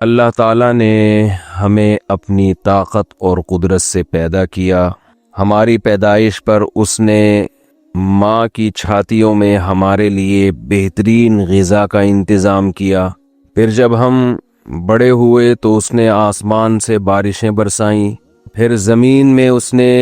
اللہ تعالیٰ نے ہمیں اپنی طاقت اور قدرت سے پیدا کیا۔ ہماری پیدائش پر اس نے ماں کی چھاتیوں میں ہمارے لیے بہترین غذا کا انتظام کیا۔ پھر جب ہم بڑے ہوئے تو اس نے آسمان سے بارشیں برسائیں، پھر زمین میں اس نے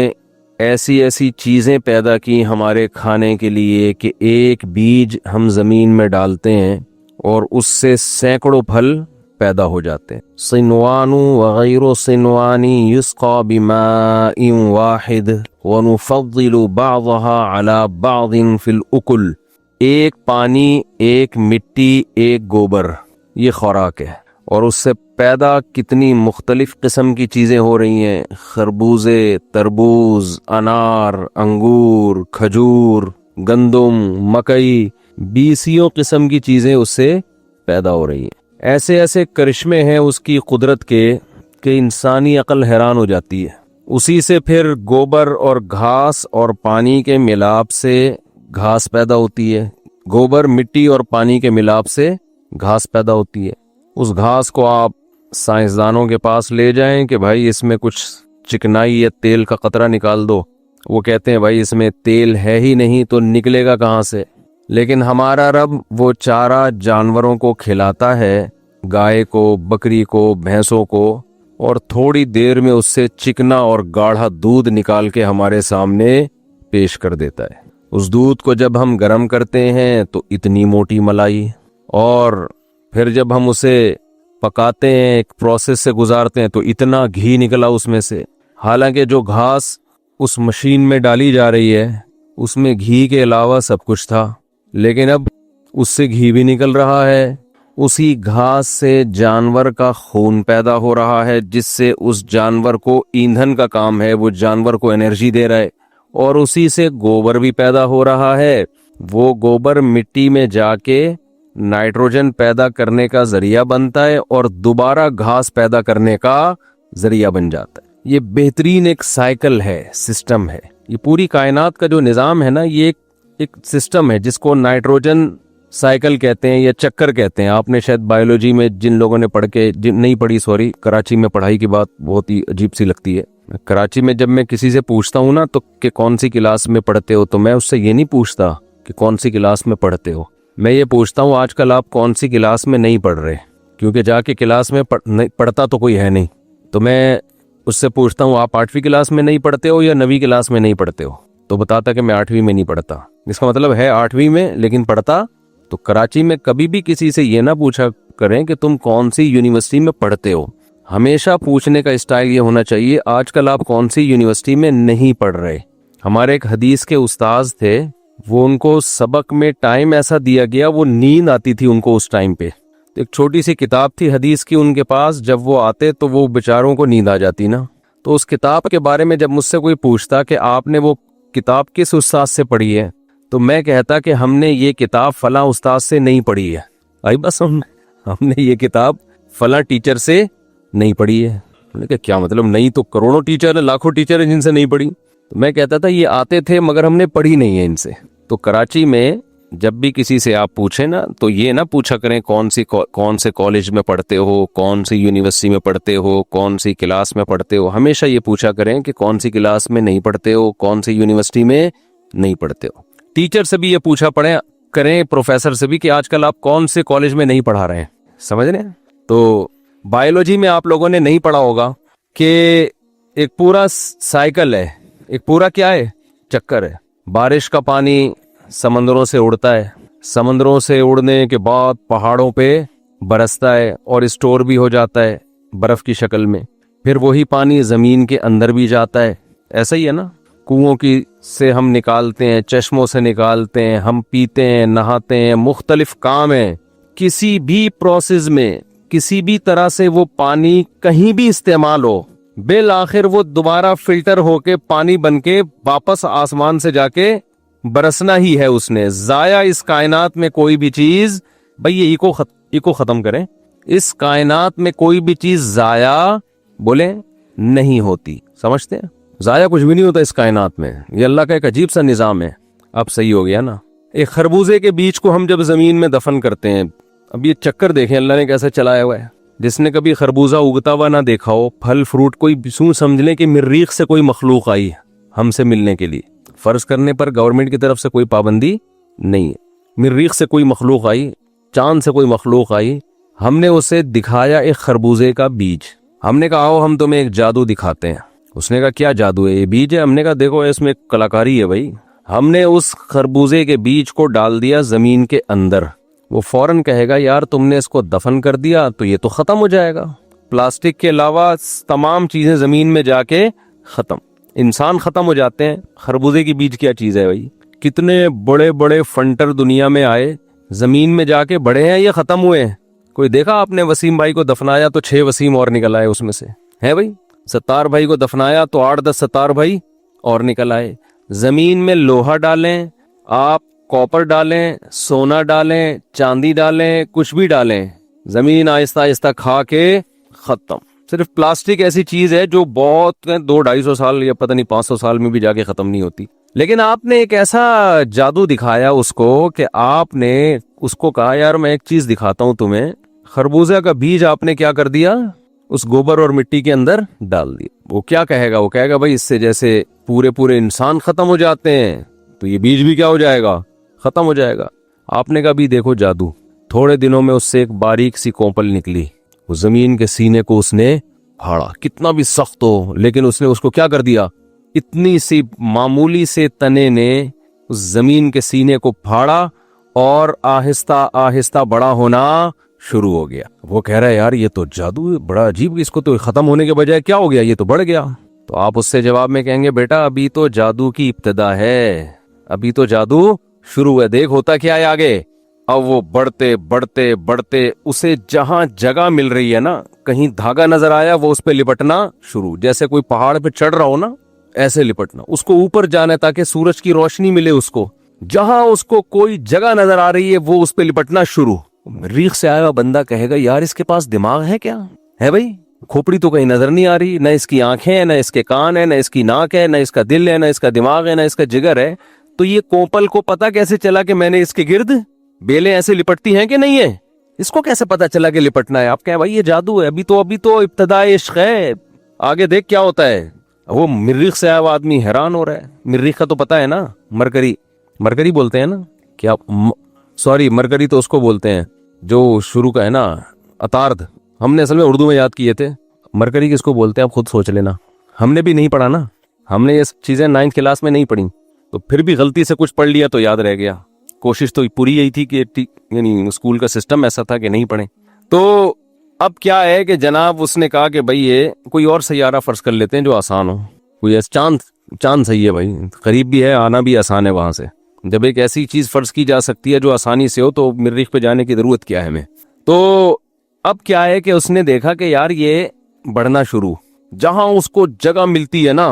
ایسی ایسی چیزیں پیدا کی ہمارے کھانے کے لیے کہ ایک بیج ہم زمین میں ڈالتے ہیں اور اس سے سینکڑوں پھل پیدا ہو جاتے ہیں۔ صنوان وغیر صنوان یسقى بماء واحد ونفضل بعضها على بعض في الاکل۔ ایک پانی، ایک مٹی، ایک گوبر، یہ خوراک ہے، اور اس سے پیدا کتنی مختلف قسم کی چیزیں ہو رہی ہیں، خربوزے، تربوز، انار، انگور، کھجور، گندم، مکئی، بیسیوں قسم کی چیزیں اس سے پیدا ہو رہی ہیں۔ ایسے ایسے کرشمے ہیں اس کی قدرت کے کہ انسانی عقل حیران ہو جاتی ہے۔ اسی سے پھر گوبر اور گھاس اور پانی کے ملاپ سے گھاس پیدا ہوتی ہے، گوبر، مٹی اور پانی کے ملاپ سے گھاس پیدا ہوتی ہے۔ اس گھاس کو آپ سائنسدانوں کے پاس لے جائیں کہ بھائی اس میں کچھ چکنائی یا تیل کا قطرہ نکال دو، وہ کہتے ہیں بھائی اس میں تیل ہے ہی نہیں تو نکلے گا کہاں سے؟ لیکن ہمارا رب وہ چارہ جانوروں کو کھلاتا ہے، گائے کو، بکری کو، بھینسوں کو، اور تھوڑی دیر میں اس سے چکنا اور گاڑھا دودھ نکال کے ہمارے سامنے پیش کر دیتا ہے۔ اس دودھ کو جب ہم گرم کرتے ہیں تو اتنی موٹی ملائی، اور پھر جب ہم اسے پکاتے ہیں، ایک پروسیس سے گزارتے ہیں تو اتنا گھی نکلا اس میں سے۔ حالانکہ جو گھاس اس مشین میں ڈالی جا رہی ہے اس میں گھی کے علاوہ سب کچھ تھا، لیکن اب اس سے گھی بھی نکل رہا ہے۔ اسی گھاس سے جانور کا خون پیدا ہو رہا ہے، جس سے اس جانور کو ایندھن کا کام ہے، وہ جانور کو انرجی دے رہا ہے، اور اسی سے گوبر بھی پیدا ہو رہا ہے۔ وہ گوبر مٹی میں جا کے نائٹروجن پیدا کرنے کا ذریعہ بنتا ہے اور دوبارہ گھاس پیدا کرنے کا ذریعہ بن جاتا ہے۔ یہ بہترین ایک سائیکل ہے، سسٹم ہے۔ یہ پوری کائنات کا جو نظام ہے نا، یہ ایک سسٹم ہے جس کو نائٹروجن سائیکل کہتے ہیں یا چکر کہتے ہیں۔ آپ نے شاید بایولوجی میں جن لوگوں نے نہیں پڑھی، کراچی میں پڑھائی کی بات بہت ہی عجیب سی لگتی ہے۔ کراچی میں جب میں کسی سے پوچھتا ہوں نا تو کہ کون سی کلاس میں پڑھتے ہو، تو میں اس سے یہ نہیں پوچھتا کہ کون سی کلاس میں پڑھتے ہو، میں یہ پوچھتا ہوں آج کل آپ کون سی کلاس میں نہیں پڑھ رہے، کیونکہ جا کے کلاس میں پڑھتا تو کوئی ہے نہیں، تو میں اس سے پوچھتا ہوں آپ 8ویں کلاس میں نہیں پڑھتے ہو یا 9ویں کلاس میں نہیں پڑھتے ہو، تو بتاتا کہ میں 8ویں میں نہیں پڑھتا۔ اس کا مطلب ہے 8ویں میں لیکن پڑھتا۔ تو کراچی میں کبھی بھی کسی سے یہ نہ پوچھا کریں کہ تم کون سی یونیورسٹی میں پڑھتے ہو، ہمیشہ پوچھنے کا اسٹائل یہ ہونا چاہیے آج کل آپ کون سی یونیورسٹی میں نہیں پڑھ رہے۔ ہمارے ایک حدیث کے استاذ تھے، وہ ان کو سبق میں ٹائم ایسا دیا گیا، وہ نیند آتی تھی ان کو اس ٹائم پہ۔ ایک چھوٹی سی کتاب تھی حدیث کی ان کے پاس، جب وہ آتے تو وہ بیچاروں کو نیند آ جاتی نا، تو اس کتاب کے بارے میں جب مجھ سے کوئی پوچھتا کہ آپ نے وہ کتاب کس استاذ سے پڑھی ہے، تو میں کہتا کہ ہم نے یہ کتاب فلاں استاد سے نہیں پڑھی ہے۔ آئی بس ہم نے یہ کتاب فلاں ٹیچر سے نہیں پڑھی ہے۔ میں نے کہا کیا مطلب؟ نہیں تو کروڑوں ٹیچر ہیں، لاکھوں ٹیچر ہیں جن سے نہیں پڑھی۔ تو میں کہتا تھا یہ آتے تھے مگر ہم نے پڑھی نہیں ہے ان سے۔ تو کراچی میں جب بھی کسی سے آپ پوچھیں نا تو یہ نہ پوچھا کریں کون سے کالج میں پڑھتے ہو، کون سی یونیورسٹی میں پڑھتے ہو، کون سی کلاس میں پڑھتے ہو، ہمیشہ یہ پوچھا کریں کہ کون سی کلاس میں نہیں پڑھتے ہو، کون سی یونیورسٹی میں نہیں پڑھتے ہو۔ ٹیچر سے بھی یہ پوچھا کریں، پروفیسر سے بھی، کہ آج کل آپ کون سے کالج میں نہیں پڑھا رہے ہیں۔ سمجھ رہے ہیں؟ تو بایولوجی میں آپ لوگوں نے نہیں پڑھا ہوگا کہ ایک پورا سائیکل ہے، ایک پورا کیا ہے، چکر ہے۔ بارش کا پانی سمندروں سے اڑتا ہے، سمندروں سے اڑنے کے بعد پہاڑوں پہ برستا ہے اور اسٹور بھی ہو جاتا ہے برف کی شکل میں، پھر وہی پانی زمین کے اندر بھی جاتا ہے۔ ایسا ہی ہے نا، کنووں کی سے ہم نکالتے ہیں، چشموں سے نکالتے ہیں، ہم پیتے ہیں، نہاتے ہیں، مختلف کام ہیں۔ کسی بھی پروسیس میں کسی بھی طرح سے وہ پانی کہیں بھی استعمال ہو، بالآخر وہ دوبارہ فلٹر ہو کے پانی بن کے واپس آسمان سے جا کے برسنا ہی ہے اس نے۔ ضائع اس کائنات میں کوئی بھی چیز، بھئی یہ ایکو ختم کریں، اس کائنات میں کوئی بھی چیز ضائع بولیں نہیں ہوتی، سمجھتے ہیں؟ ضائع کچھ بھی نہیں ہوتا اس کائنات میں، یہ اللہ کا ایک عجیب سا نظام ہے۔ اب صحیح ہو گیا نا؟ ایک خربوزے کے بیج کو ہم جب زمین میں دفن کرتے ہیں، اب یہ چکر دیکھیں اللہ نے کیسے چلایا ہوا ہے۔ جس نے کبھی خربوزہ اگتا ہوا نہ دیکھا ہو, پھل فروٹ, کوئی سوں سمجھ لیں کہ مریخ سے کوئی مخلوق آئی ہم سے ملنے کے لیے, فرض کرنے پر گورنمنٹ کی طرف سے کوئی پابندی نہیں ہے, مریخ سے کوئی مخلوق آئی, چاند سے کوئی مخلوق آئی, ہم نے اسے دکھایا ایک خربوزے کا بیج, ہم نے کہا آؤ ہم تمہیں ایک جادو دکھاتے ہیں. اس نے کہا کیا جادو ہے, یہ بیج ہے. ہم نے کہا دیکھو اس میں کلاکاری ہے بھائی. ہم نے اس خربوزے کے بیج کو ڈال دیا زمین کے اندر, وہ فوراً کہے گا یار تم نے اس کو دفن کر دیا تو یہ تو ختم ہو جائے گا. پلاسٹک کے علاوہ تمام چیزیں زمین میں جا کے ختم, انسان ختم ہو جاتے ہیں, خربوزے کی بیج کیا چیز ہے بھائی. کتنے بڑے بڑے فنٹر دنیا میں آئے, زمین میں جا کے بڑے ہیں, یہ ختم ہوئے ہیں. کوئی دیکھا آپ نے وسیم بھائی کو دفنایا تو 6 وسیم اور نکل آئے اس میں سے, ہے بھائی. ستار بھائی کو دفنایا تو 8-10 ستار بھائی اور نکل آئے. زمین میں لوہا ڈالیں آپ, کاپر ڈالیں, سونا ڈالیں, چاندی ڈالیں, کچھ بھی ڈالیں, زمین آہستہ آہستہ کھا کے ختم. صرف پلاسٹک ایسی چیز ہے جو بہت 200-250 سال یا پتہ نہیں 500 سال میں بھی جا کے ختم نہیں ہوتی. لیکن آپ نے ایک ایسا جادو دکھایا اس کو کہ آپ نے اس کو کہا یار میں ایک چیز دکھاتا ہوں تمہیں. خربوزہ کا بیج آپ نے کیا کر دیا, اس گوبر اور مٹی کے اندر ڈال دیا. وہ کیا کہے گا, وہ کہے گا بھائی اس سے جیسے پورے انسان ختم ہو جاتے ہیں تو یہ بیج بھی کیا ہو جائے گا, ختم ہو جائے گا. آپ نے کہا بھی دیکھو جادو. تھوڑے دنوں میں اس سے ایک باریک سی کومپل نکلی, وہ زمین کے سینے کو اس نے پھاڑا, کتنا بھی سخت ہو لیکن اس نے اس کو کیا کر دیا, اتنی سی معمولی سے تنے نے اس زمین کے سینے کو پھاڑا اور آہستہ آہستہ بڑا ہونا شروع ہو گیا. وہ کہہ رہا ہے یار یہ تو جادو ہے, بڑا عجیب, اس کو تو ختم ہونے کے بجائے کیا ہو گیا, یہ تو بڑھ گیا. تو آپ اس سے جواب میں کہیں گے بیٹا ابھی تو جادو کی ابتدا ہے, ابھی تو جادو شروع ہے, دیکھ ہوتا کیا ہے آگے. اب وہ بڑھتے بڑھتے بڑھتے اسے جہاں جگہ مل رہی ہے نا, کہیں دھاگا نظر آیا وہ اس پہ لپٹنا شروع, جیسے کوئی پہاڑ پہ چڑھ رہا ہو نا ایسے لپٹنا. اس کو اوپر جانا ہے تاکہ سورج کی روشنی ملے اس کو, جہاں اس کو کوئی جگہ نظر آ رہی ہے وہ اس پہ لپٹنا شروع. مریخ سے آیا ہوا بندہ کہے گا یار اس کے پاس دماغ ہے کیا ہے بھائی, کھوپڑی تو کہیں نظر نہیں آ رہی, نہ اس کی آنکھیں ہیں, نہ اس کے کان ہیں, نہ اس کی ناک ہے, نہ اس کا دل ہے, نہ اس کا دماغ ہے, نہ اس کا جگر ہے. تو یہ کوپل کو پتا کیسے چلا کہ میں نے اس کے گرد بیلیں ایسے لپٹتی ہیں کہ نہیں ہے, اس کو کیسے پتا چلا کہ لپٹنا ہے. آپ کہیں بھائی یہ جادو ہے, ابھی تو ابتدائی عشق ہے, آگے دیکھ کیا ہوتا ہے. وہ مریخ سے آیا ہوا آدمی حیران ہو رہا ہے. مریخ کا تو پتا ہے نا, مرکری بولتے ہیں نا, کیا سوری مرکری تو اس کو بولتے ہیں جو شروع کا ہے نا, عطارد. ہم نے اصل میں اردو میں یاد کیے تھے, مرکری کس کو بولتے ہیں آپ خود سوچ لینا. ہم نے بھی نہیں پڑھا نا, ہم نے یہ چیزیں 9th کلاس میں نہیں پڑھی, تو پھر بھی غلطی سے کچھ پڑھ لیا تو یاد رہ گیا. کوشش تو پوری یہی تھی کہ یعنی اسکول کا سسٹم ایسا تھا کہ نہیں پڑھیں. تو اب کیا ہے کہ جناب اس نے کہا کہ بھائی یہ کوئی اور سیارہ فرض کر لیتے ہیں جو آسان ہو, کوئی ایسا چاند صحیح ہے بھائی, قریب بھی ہے, آنا بھی آسان ہے وہاں سے. جب ایک ایسی چیز فرض کی جا سکتی ہے جو آسانی سے ہو تو مریخ پہ جانے کی ضرورت کیا ہے ہمیں. تو اب کیا ہے کہ اس نے دیکھا کہ یار یہ بڑھنا شروع, جہاں اس کو جگہ ملتی ہے نا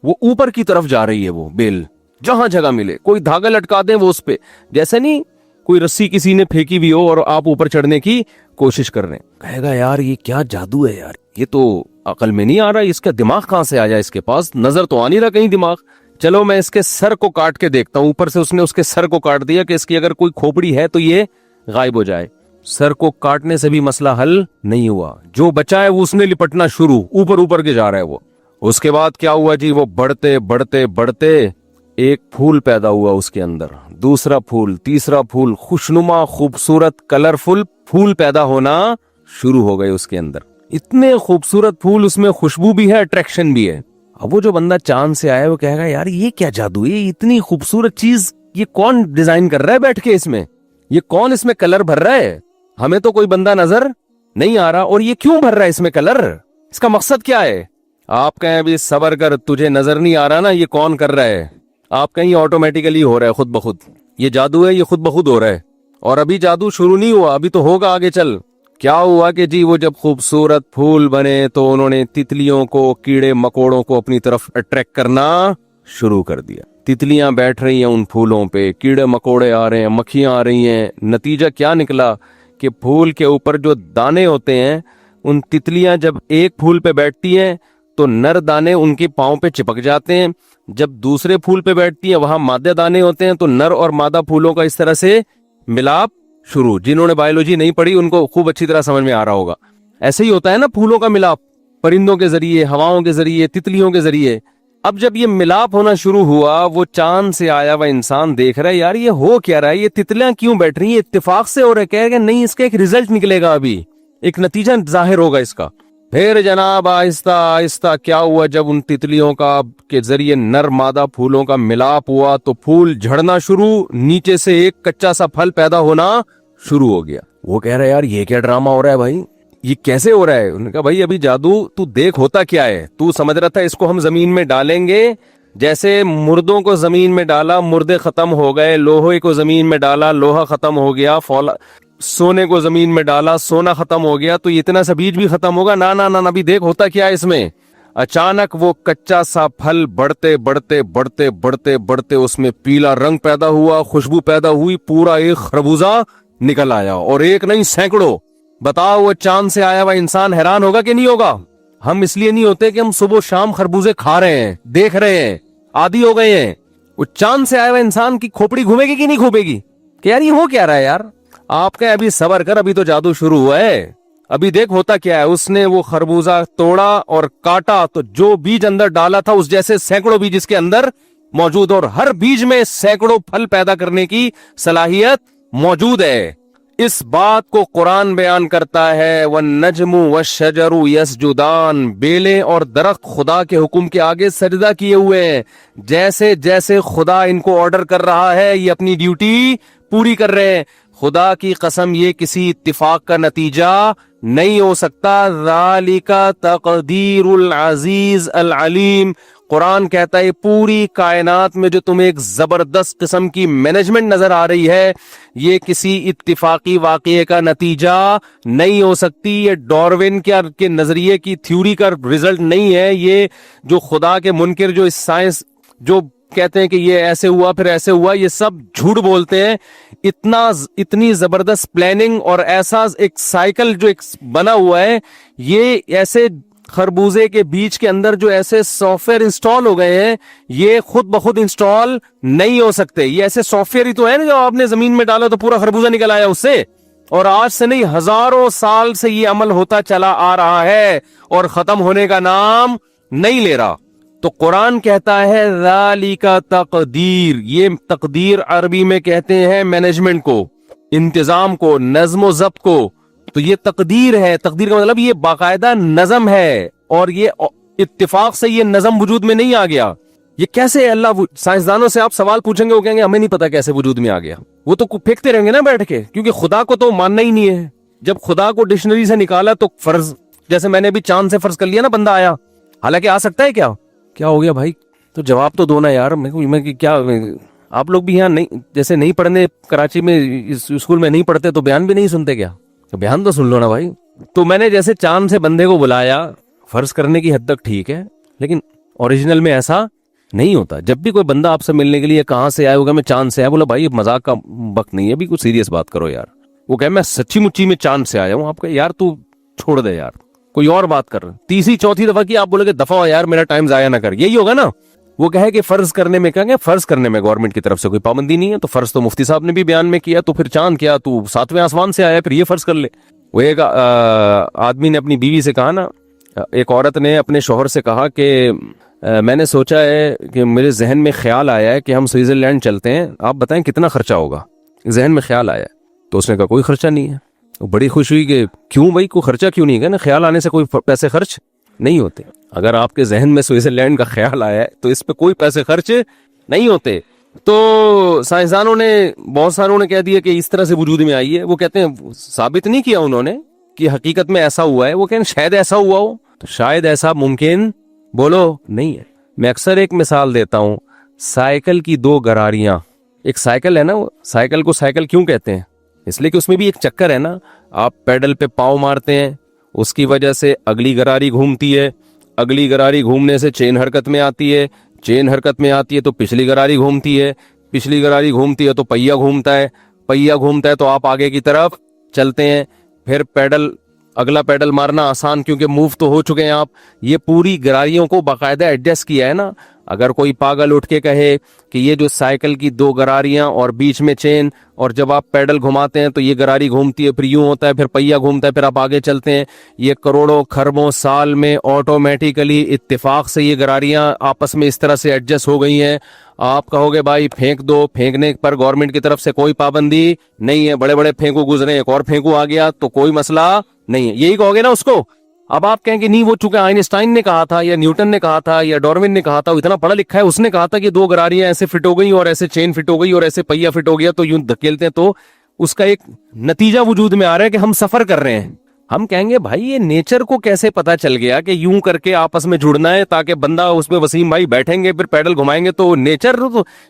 وہ اوپر کی طرف جا رہی ہے, وہ بیل جہاں جگہ ملے, کوئی دھاگا لٹکا دیں وہ اس پہ, جیسے نہیں کوئی رسی کسی نے پھینکی بھی ہو اور آپ اوپر چڑھنے کی کوشش کر رہے ہیں. کہے گا یار یہ کیا جادو ہے یار, یہ تو عقل میں نہیں آ رہا, اس کا دماغ کہاں سے آیا, اس کے پاس نظر تو آ نہیں رہا کہیں دماغ. چلو میں اس کے سر کو کاٹ کے دیکھتا ہوں. اوپر سے اس نے اس کے سر کو کاٹ دیا کہ اس کی اگر کوئی کھوپڑی ہے تو یہ غائب ہو جائے. سر کو کاٹنے سے بھی مسئلہ حل نہیں ہوا, جو بچا ہے وہ اس نے لپٹنا شروع, اوپر کے جا رہا ہے وہ. اس کے بعد کیا ہوا جی, وہ بڑھتے بڑھتے بڑھتے ایک پھول پیدا ہوا اس کے اندر, دوسرا پھول, تیسرا پھول, خوشنما خوبصورت کلرفل پھول پیدا ہونا شروع ہو گئے اس کے اندر. اتنے خوبصورت پھول, اس میں خوشبو بھی ہے, اٹریکشن بھی ہے. اب وہ جو بندہ چاند سے آیا وہ کہے گا یار یہ کیا جادو ہے, اتنی خوبصورت چیز یہ کون ڈیزائن کر رہا ہے بیٹھ کے, اس میں یہ کون اس میں کلر بھر رہا ہے, ہمیں تو کوئی بندہ نظر نہیں آ رہا, اور یہ کیوں بھر رہا ہے اس میں کلر, اس کا مقصد کیا ہے. آپ کہیں بھی صبر کر, تجھے نظر نہیں آ رہا نا یہ کون کر رہا ہے, آپ کہیں آٹومیٹیکلی ہو رہا ہے خود بخود, یہ جادو ہے, یہ خود بخود ہو رہا ہے. اور ابھی جادو شروع نہیں ہوا, ابھی تو ہوگا آگے چل. کیا ہوا کہ جی وہ جب خوبصورت پھول بنے تو انہوں نے تتلیوں کو, کیڑے مکوڑوں کو اپنی طرف اٹریکٹ کرنا شروع کر دیا. تتلیاں بیٹھ رہی ہیں ان پھولوں پہ, کیڑے مکوڑے آ رہے ہیں, مکھیاں آ رہی ہیں. نتیجہ کیا نکلا کہ پھول کے اوپر جو دانے ہوتے ہیں, ان تتلیاں جب ایک پھول پہ بیٹھتی ہیں تو نر دانے ان کے پاؤں پہ چپک جاتے ہیں, جب دوسرے پھول پہ بیٹھتی ہیں وہاں مادہ دانے ہوتے ہیں, تو نر اور مادہ پھولوں کا اس طرح سے ملاپ شروع. جنہوں نے بایولوجی نہیں پڑھی ان کو خوب اچھی طرح سمجھ میں آ رہا ہوگا. ایسے ہی ہوتا ہے نا پھولوں کا ملاپ، پرندوں کے ذریعے، ہواؤں کے ذریعے، تتلیوں کے ذریعے. اب جب یہ ملاپ ہونا شروع ہوا، وہ چاند سے آیا ہوا انسان دیکھ رہا ہے یار یہ ہو کیا رہا ہے، یہ تتلیاں کیوں بیٹھ رہی ہیں، اتفاق سے ہو رہا ہے. کہہ رہے نہیں، اس کا ایک ریزلٹ نکلے گا، ابھی ایک نتیجہ ظاہر ہوگا اس کا. پھر جناب آہستہ آہستہ کیا ہوا، جب ان تتلیوں کا کے ذریعے نر مادہ پھولوں کا ملاپ ہوا تو پھول جھڑنا شروع، نیچے سے ایک کچا سا پھل پیدا ہونا شروع ہو گیا. وہ کہہ رہا ہے یار یہ کیا ڈرامہ ہو رہا ہے بھائی، یہ کیسے ہو رہا ہے؟ انہوں نے کہا بھائی ابھی جادو تو دیکھ ہوتا کیا ہے. تو سمجھ رہا تھا اس کو ہم زمین میں ڈالیں گے، جیسے مردوں کو زمین میں ڈالا مردے ختم ہو گئے، لوہے کو زمین میں ڈالا لوہا ختم ہو گیا، سونے کو زمین میں ڈالا سونا ختم ہو گیا، تو اتنا سا بیج بھی ختم ہوگا؟ نا نا نا، ابھی دیکھ ہوتا کیا ہے اس میں. اچانک وہ کچا سا پھل بڑھتے بڑھتے بڑھتے بڑھتے بڑھتے اس میں پیلا رنگ پیدا ہوا، خوشبو پیدا ہوئی، پورا ایک خربوزہ نکل آیا، اور ایک نہیں سینکڑوں. بتاؤ وہ چاند سے آیا ہوا انسان حیران ہوگا کہ نہیں ہوگا؟ ہم اس لیے نہیں ہوتے کہ ہم صبح و شام خربوزے کھا رہے ہیں، دیکھ رہے ہیں، عادی ہو گئے ہیں. وہ چاند سے آیا ہوا انسان کی کھوپڑی گھومے گی کہ نہیں گھومے گی کہ یار یہ ہو کیا رہا ہے یار؟ آپ کا ابھی صبر کر، ابھی تو جادو شروع ہوا ہے، ابھی دیکھ ہوتا کیا ہے. اس نے وہ خربوزہ توڑا اور کاٹا تو جو بیج اندر ڈالا تھا اس جیسے سینکڑوں بیج اس کے اندر موجود، اور ہر بیج میں سینکڑوں پھل پیدا کرنے کی صلاحیت موجود ہے. اس بات کو قرآن بیان کرتا ہے وَالنَّجْمُ وَالشَّجَرُ يَسْجُدَانِ، بیلیں اور درخت خدا کے حکم کے آگے سجدہ کیے ہوئے ہیں. جیسے جیسے خدا ان کو آرڈر کر رہا ہے یہ اپنی ڈیوٹی پوری کر رہے ہیں. خدا کی قسم یہ کسی اتفاق کا نتیجہ نہیں ہو سکتا. ذَلِكَ تَقْدِيرُ الْعَزِيزِ الْعَلِيمِ. قرآن کہتا ہے پوری کائنات میں جو تمہیں ایک زبردست قسم کی مینجمنٹ نظر آ رہی ہے یہ کسی اتفاقی واقعے کا نتیجہ نہیں ہو سکتی. یہ ڈاروین کے نظریے کی تھیوری کا ریزلٹ نہیں ہے. یہ جو خدا کے منکر جو اس سائنس جو کہتے ہیں کہ یہ ایسے ہوا پھر ایسے ہوا، یہ سب جھوٹ بولتے ہیں. اتنی زبردست پلاننگ اور ایسا ایک سائیکل جو ایک بنا ہوا ہے، یہ ایسے خربوزے کے بیج کے اندر جو ایسے سافٹ ویئر انسٹال ہو گئے ہیں یہ خود بخود انسٹال نہیں ہو سکتے. یہ ایسے سافٹ ویئر ہی تو ہے نا جو آپ نے زمین میں ڈالا تو پورا خربوزہ نکل آیا اس سے، اور آج سے نہیں ہزاروں سال سے یہ عمل ہوتا چلا آ رہا ہے اور ختم ہونے کا نام نہیں لے رہا. تو قرآن کہتا ہے ذالک تقدیر. یہ تقدیر عربی میں کہتے ہیں مینجمنٹ کو، انتظام کو، نظم و ضبط کو. تو یہ تقدیر ہے. تقدیر کا مطلب یہ باقاعدہ نظم ہے، اور یہ اتفاق سے یہ نظم وجود میں نہیں آ گیا. یہ کیسے اللہ؟ سائنسدانوں سے آپ سوال پوچھیں گے وہ کہیں گے ہمیں نہیں پتا کیسے وجود میں آ گیا. وہ تو پھینکتے رہیں گے نا بیٹھ کے، کیونکہ خدا کو تو ماننا ہی نہیں ہے. جب خدا کو ڈکشنری سے نکالا تو فرض، جیسے میں نے ابھی چاند سے فرض کر لیا نا بندہ آیا، حالانکہ آ سکتا ہے. کیا ہو گیا بھائی؟ تو جواب تو دو نا یار. میں کیا آپ لوگ بھی یہاں نہیں جیسے نہیں پڑھنے کراچی میں اسکول میں نہیں پڑھتے تو بیان بھی نہیں سنتے کیا؟ تو بیان تو سن لو نا بھائی. تو میں نے جیسے چاند سے بندے کو بلایا فرض کرنے کی حد تک ٹھیک ہے، لیکن اوریجنل میں ایسا نہیں ہوتا. جب بھی کوئی بندہ آپ سے ملنے کے لیے کہاں سے آیا ہوگا، میں چاند سے آیا، بولا بھائی مذاق کا وقت نہیں ہے، ابھی کچھ سیریس بات کرو یار. وہ کہ میں سچی مچی میں چاند سے آیا ہوں. آپ کا یار تو چھوڑ دے یار، کوئی اور بات کر. تیسری چوتھی دفعہ کی آپ بولے کہ دفعہ یار میرا ٹائم ضائع نہ کر، یہی ہوگا نا. وہ کہے کہ فرض کرنے میں کہیں گے فرض کرنے میں گورنمنٹ کی طرف سے کوئی پابندی نہیں ہے، تو فرض تو مفتی صاحب نے بھی بیان میں کیا، تو پھر چاند کیا تو ساتویں آسمان سے آیا، پھر یہ فرض کر لے. وہ ایک آدمی نے اپنی بیوی سے کہا نا، ایک عورت نے اپنے شوہر سے کہا کہ میں نے سوچا ہے کہ میرے ذہن میں خیال آیا ہے کہ ہم سوئٹزرلینڈ چلتے ہیں، آپ بتائیں کتنا خرچہ ہوگا؟ ذہن میں خیال آیا ہے. تو اس نے کہا کوئی خرچہ نہیں ہے. وہ بڑی خوش ہوئی کہ کیوں بھائی کوئی خرچہ کیوں نہیں ہے؟ نا خیال آنے سے کوئی پیسے خرچ نہیں ہوتے. اگر آپ کے ذہن میں سوئٹزرلینڈ کا خیال آیا ہے تو اس پہ کوئی پیسے خرچ نہیں ہوتے. تو سائنسدانوں نے بہت ساروں نے کہہ دیا کہ اس طرح سے وجود میں آئی ہے. وہ کہتے ہیں ثابت نہیں کیا انہوں نے کہ حقیقت میں ایسا ہوا ہے. وہ کہیں شاید ایسا ہوا ہو، تو شاید ایسا ممکن بولو نہیں ہے. میں اکثر ایک مثال دیتا ہوں، سائیکل کی دو گراریاں. ایک سائیکل ہے نا، سائیکل کو سائیکل کیوں کہتے ہیں؟ اس لیے کہ اس میں بھی ایک چکر ہے نا. آپ پیڈل پہ پاؤں مارتے ہیں، اس کی وجہ سے اگلی گراری گھومتی ہے، اگلی گراری گھومنے سے چین حرکت میں آتی ہے، چین حرکت میں آتی ہے تو پچھلی گراری گھومتی ہے، پچھلی گراری گھومتی ہے تو پہیا گھومتا ہے، پہیا گھومتا ہے تو آپ آگے کی طرف چلتے ہیں. پھر پیڈل، اگلا پیڈل مارنا آسان کیونکہ موو تو ہو چکے ہیں آپ. یہ پوری گراریوں کو باقاعدہ ایڈجسٹ کیا ہے نا. اگر کوئی پاگل اٹھ کے کہے کہ یہ جو سائیکل کی دو گراریاں اور بیچ میں چین اور جب آپ پیڈل گھماتے ہیں تو یہ گراری گھومتی ہے، پھر یوں ہوتا ہے، پھر پہیا گھومتا ہے، پھر آپ آگے چلتے ہیں، یہ کروڑوں خربوں سال میں آٹومیٹیکلی اتفاق سے یہ گراریاں آپس میں اس طرح سے ایڈجسٹ ہو گئی ہیں، آپ کہو گے بھائی پھینک دو، پھینکنے پر گورنمنٹ کی طرف سے کوئی پابندی نہیں ہے، بڑے بڑے پھینکو گزرے ایک اور پھینکو آ گیا تو کوئی مسئلہ نہیں ہے، یہی کہو گے نا اس کو۔ اب آپ کہیں گے نہیں وہ چونکہ آئنسٹائن نے کہا تھا یا نیوٹن نے کہا تھا یا ڈاروین نے کہا تھا، وہ اتنا پڑھا لکھا ہے، اس نے کہا تھا کہ دو گراریاں ایسے فٹ ہو گئی اور ایسے چین فٹ ہو گئی اور ایسے پہیا فٹ ہو گیا تو یوں دھکیلتے ہیں تو اس کا ایک نتیجہ وجود میں آ رہا ہے کہ ہم سفر کر رہے ہیں۔ ہم کہیں گے بھائی یہ نیچر کو کیسے پتا چل گیا کہ یوں کر کے آپس میں جڑنا ہے تاکہ بندہ اس میں وسیم بھائی بیٹھیں گے پھر پیڈل گھمائیں گے تو نیچر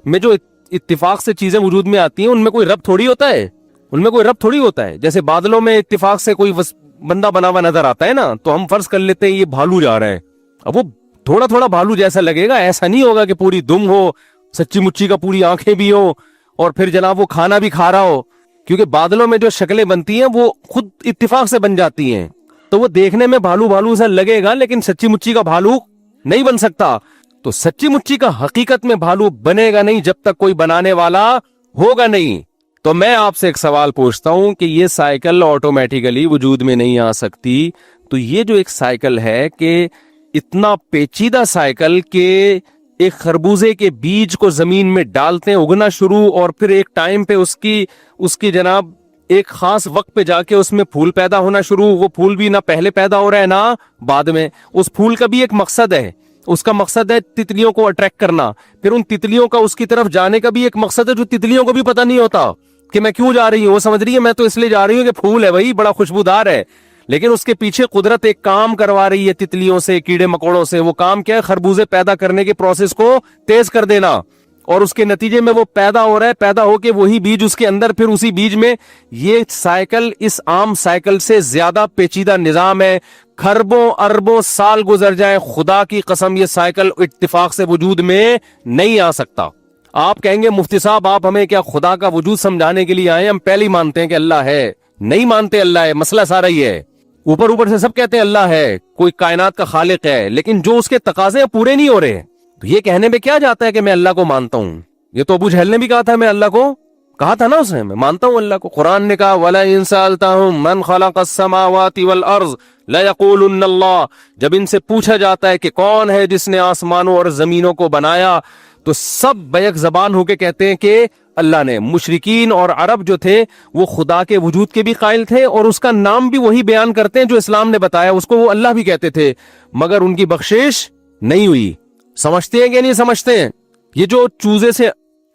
میں جو اتفاق سے چیزیں وجود میں آتی ہیں ان میں کوئی رب تھوڑی ہوتا ہے، ان میں کوئی رب تھوڑی ہوتا ہے۔ جیسے بادلوں میں اتفاق سے کوئی بندہ بنا ہوا نظر آتا ہے نا تو ہم فرض کر لیتے ہیں یہ بھالو جا رہا ہے، اب وہ تھوڑا تھوڑا بھالو جیسا لگے گا، ایسا نہیں ہوگا کہ پوری دم ہو، سچی مچی کا پوری آنکھیں بھی ہو اور پھر جناب وہ کھانا بھی کھا رہا ہو، کیونکہ بادلوں میں جو شکلیں بنتی ہیں وہ خود اتفاق سے بن جاتی ہیں تو وہ دیکھنے میں بھالو بھالو سا لگے گا لیکن سچی مچی کا بھالو نہیں بن سکتا۔ تو سچی مچی کا حقیقت میں بھالو بنے گا نہیں جب تک کوئی بنانے والا ہوگا نہیں۔ تو میں آپ سے ایک سوال پوچھتا ہوں کہ یہ سائیکل آٹومیٹیکلی وجود میں نہیں آ سکتی، تو یہ جو ایک سائیکل ہے کہ اتنا پیچیدہ سائیکل کہ ایک خربوزے کے بیج کو زمین میں ڈالتے ہیں اگنا شروع اور پھر ایک ٹائم پہ اس کی جناب ایک خاص وقت پہ جا کے اس میں پھول پیدا ہونا شروع، وہ پھول بھی نہ پہلے پیدا ہو رہا ہے نہ بعد میں، اس پھول کا بھی ایک مقصد ہے، اس کا مقصد ہے تتلیوں کو اٹریکٹ کرنا، پھر ان تتلیوں کا اس کی طرف جانے کا بھی ایک مقصد ہے جو تتلیوں کو بھی پتہ نہیں ہوتا کہ میں کیوں جا رہی ہوں، وہ سمجھ رہی ہے میں تو اس لیے جا رہی ہوں کہ پھول ہے بھائی بڑا خوشبودار ہے، لیکن اس کے پیچھے قدرت ایک کام کروا رہی ہے تتلیوں سے، کیڑے مکوڑوں سے، وہ کام کیا ہے؟ خربوزے پیدا کرنے کے پروسیس کو تیز کر دینا، اور اس کے نتیجے میں وہ پیدا ہو رہا ہے، پیدا ہو کے وہی بیج اس کے اندر، پھر اسی بیج میں یہ سائیکل اس عام سائیکل سے زیادہ پیچیدہ نظام ہے، کھربوں اربوں سال گزر جائیں خدا کی قسم یہ سائیکل اتفاق سے وجود میں نہیں آ سکتا۔ آپ کہیں گے مفتی صاحب آپ ہمیں کیا خدا کا وجود سمجھانے کے لیے آئے؟ ہم پہلے ہی مانتے ہیں کہ اللہ ہے، نہیں مانتے اللہ ہے، مسئلہ سارا ہی ہے، اوپر سے سب کہتے ہیں اللہ ہے، کوئی کائنات کا خالق ہے، لیکن جو اس کے تقاضے پورے نہیں ہو رہے، تو یہ کہنے میں کیا جاتا ہے کہ میں اللہ کو مانتا ہوں؟ یہ تو ابو جہل نے بھی کہا تھا میں اللہ کو، کہا تھا نا اس نے میں مانتا ہوں اللہ کو، قرآن نے کہا وَلَئِن سَأَلْتَهُم مَّنْ خَلَقَ السَّمَاوَاتِ وَالْأَرْضِ لَيَقُولُنَّ اللَّهُ، جب ان سے پوچھا جاتا ہے کہ کون ہے جس نے آسمانوں اور زمینوں کو بنایا تو سب بیک زبان ہو کے کہتے ہیں کہ اللہ نے۔ مشرکین اور عرب جو تھے وہ خدا کے وجود کے بھی قائل تھے اور اس کا نام بھی وہی بیان کرتے ہیں جو اسلام نے بتایا، اس کو وہ اللہ بھی کہتے تھے، مگر ان کی بخشش نہیں ہوئی۔ سمجھتے ہیں کہ نہیں سمجھتے ہیں؟ یہ جو چوزے سے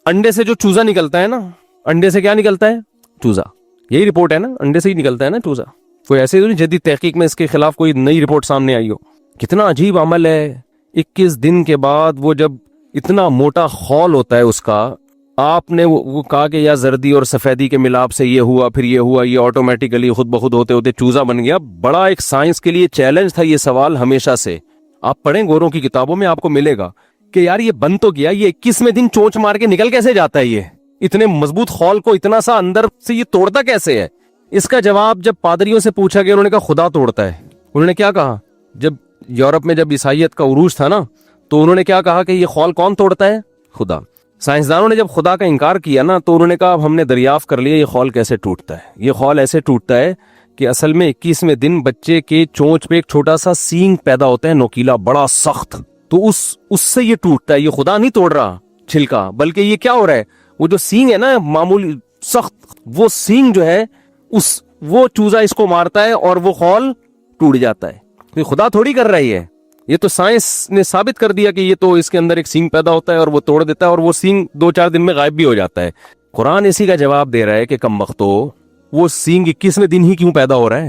انڈے سے جو چوزا نکلتا ہے نا، انڈے سے کیا نکلتا ہے؟ چوزا، یہی رپورٹ ہے نا، انڈے سے ہی نکلتا ہے نا چوزا، کوئی ایسے تو نہیں جدید تحقیق میں اس کے خلاف کوئی نئی رپورٹ سامنے آئی ہو۔ کتنا عجیب عمل ہے، 21 دن کے بعد وہ جب اتنا موٹا خول ہوتا ہے اس کا، آپ نے وہ کہا کہ یا زردی اور سفیدی کے ملاپ سے یہ ہوا، پھر یہ ہوا، یہ آٹومیٹیکلی خود بخود ہوتے ہوتے چوزا بن گیا۔ بڑا ایک سائنس کے لیے چیلنج تھا یہ سوال ہمیشہ سے۔ آپ پڑھیں گوروں کی کتابوں میں آپ کو ملے گا کہ یار یہ بن تو گیا، یہ 21ویں دن چونچ مار کے نکل کیسے جاتا ہے؟ یہ اتنے مضبوط خول کو اتنا سا اندر سے یہ توڑتا کیسے ہے؟ اس کا جواب جب پادریوں سے پوچھا گیا، انہوں نے کہا خدا توڑتا ہے۔ انہوں نے کیا کہا؟ جب یورپ میں جب عیسائیت کا عروج تھا نا تو انہوں نے کیا کہا کہ یہ خول کون توڑتا ہے؟ خدا۔ سائنسدانوں نے جب خدا کا انکار کیا نا تو انہوں نے کہا اب ہم نے دریافت کر لیا یہ خول کیسے ٹوٹتا ہے۔ یہ خول ایسے ٹوٹتا ہے کہ اصل میں 21ویں دن بچے کے چونچ پہ ایک چھوٹا سا سینگ پیدا ہوتا ہے، نوکیلا بڑا سخت، تو اس سے یہ ٹوٹتا ہے۔ یہ خدا نہیں توڑ رہا چھلکا، بلکہ یہ کیا ہو رہا ہے؟ وہ جو سینگ ہے نا معمولی سخت، وہ سینگ جو ہے وہ چوزا اس کو مارتا ہے اور وہ خول ٹوٹ جاتا ہے۔ یہ خدا تھوڑی کر رہی ہے، یہ تو سائنس نے ثابت کر دیا کہ یہ تو اس کے اندر ایک سینگ پیدا ہوتا ہے اور وہ توڑ دیتا ہے اور وہ سینگ 2-4 دن میں غائب بھی ہو جاتا ہے۔ قرآن اسی کا جواب دے رہا ہے کہ کم بختو، وہ سینگ 21ویں دن ہی کیوں پیدا ہو رہا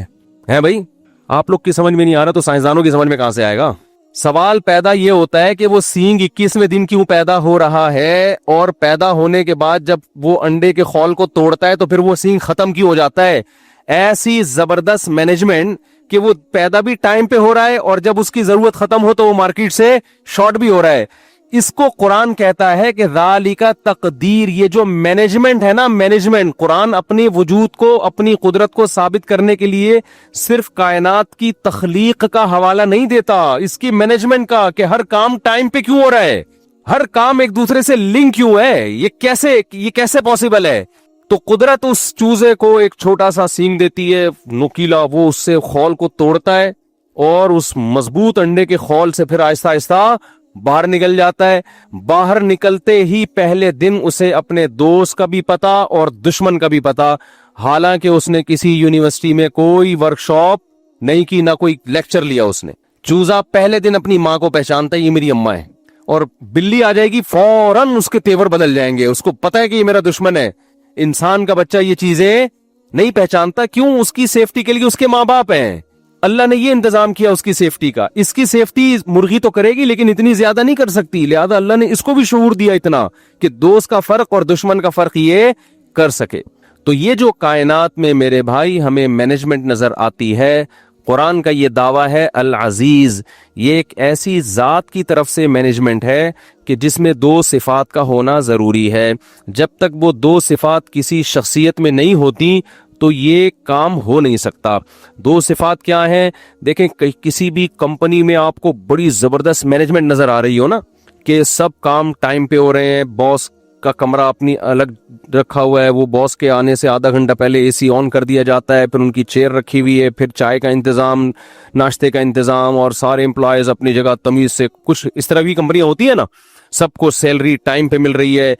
ہے بھائی؟ آپ لوگ کی سمجھ میں نہیں آ رہا تو سائنسدانوں کی سمجھ میں کہاں سے آئے گا؟ سوال پیدا یہ ہوتا ہے کہ وہ سینگ 21ویں دن کیوں پیدا ہو رہا ہے، اور پیدا ہونے کے بعد جب وہ انڈے کے خول کو توڑتا ہے تو پھر وہ سینگ ختم کیوں ہو جاتا ہے؟ ایسی زبردست مینجمنٹ کہ وہ پیدا بھی ٹائم پہ ہو رہا ہے اور جب اس کی ضرورت ختم ہو تو وہ مارکیٹ سے شارٹ بھی ہو رہا ہے۔ اس کو قرآن کہتا ہے کہ ذالک تقدیر، یہ جو مینجمنٹ ہے نا، مینجمنٹ، قرآن اپنی وجود کو، اپنی قدرت کو ثابت کرنے کے لیے صرف کائنات کی تخلیق کا حوالہ نہیں دیتا، اس کی مینجمنٹ کا، کہ ہر کام ٹائم پہ کیوں ہو رہا ہے، ہر کام ایک دوسرے سے لنک کیوں ہے، یہ کیسے پاسبل ہے۔ تو قدرت اس چوزے کو ایک چھوٹا سا سینگ دیتی ہے نوکیلا، وہ اس سے خول کو توڑتا ہے اور اس مضبوط انڈے کے خول سے پھر آہستہ آہستہ باہر نکل جاتا ہے۔ باہر نکلتے ہی پہلے دن اسے اپنے دوست کا بھی پتا اور دشمن کا بھی پتا، حالانکہ اس نے کسی یونیورسٹی میں کوئی ورکشاپ نہیں کی، نہ کوئی لیکچر لیا اس نے۔ چوزا پہلے دن اپنی ماں کو پہچانتا ہے، یہ میری اماں ہے، اور بلی آ جائے گی فوراً اس کے تیور بدل جائیں گے، اس کو پتا ہے کہ یہ میرا دشمن ہے۔ انسان کا بچہ یہ چیزیں نہیں پہچانتا، کیوں؟ اس کی سیفٹی کے لیے اس کے ماں باپ ہیں، اللہ نے یہ انتظام کیا اس کی سیفٹی کا۔ اس کی سیفٹی مرغی تو کرے گی لیکن اتنی زیادہ نہیں کر سکتی، لہذا اللہ نے اس کو بھی شعور دیا اتنا کہ دوست کا فرق اور دشمن کا فرق یہ کر سکے۔ تو یہ جو کائنات میں میرے بھائی ہمیں مینجمنٹ نظر آتی ہے، قرآن کا یہ دعویٰ ہے العزیز، یہ ایک ایسی ذات کی طرف سے مینجمنٹ ہے کہ جس میں دو صفات کا ہونا ضروری ہے۔ جب تک وہ دو صفات کسی شخصیت میں نہیں ہوتی تو یہ کام ہو نہیں سکتا۔ دو صفات کیا ہیں؟ دیکھیں، کسی بھی کمپنی میں آپ کو بڑی زبردست مینجمنٹ نظر آ رہی ہو نا، کہ سب کام ٹائم پہ ہو رہے ہیں، باس کا کمرہ اپنی الگ رکھا ہوا ہے، وہ باس کے آنے سے آدھا گھنٹہ پہلے اے سی آن کر دیا جاتا ہے، پھر ان کی چیئر رکھی ہوئی ہے، پھر چائے کا انتظام، ناشتے کا انتظام، اور سارے امپلائیز اپنی جگہ تمیز سے، کچھ اس طرح کی کمپنیاں ہوتی ہیں نا، سب کو سیلری ٹائم پہ مل رہی ہے،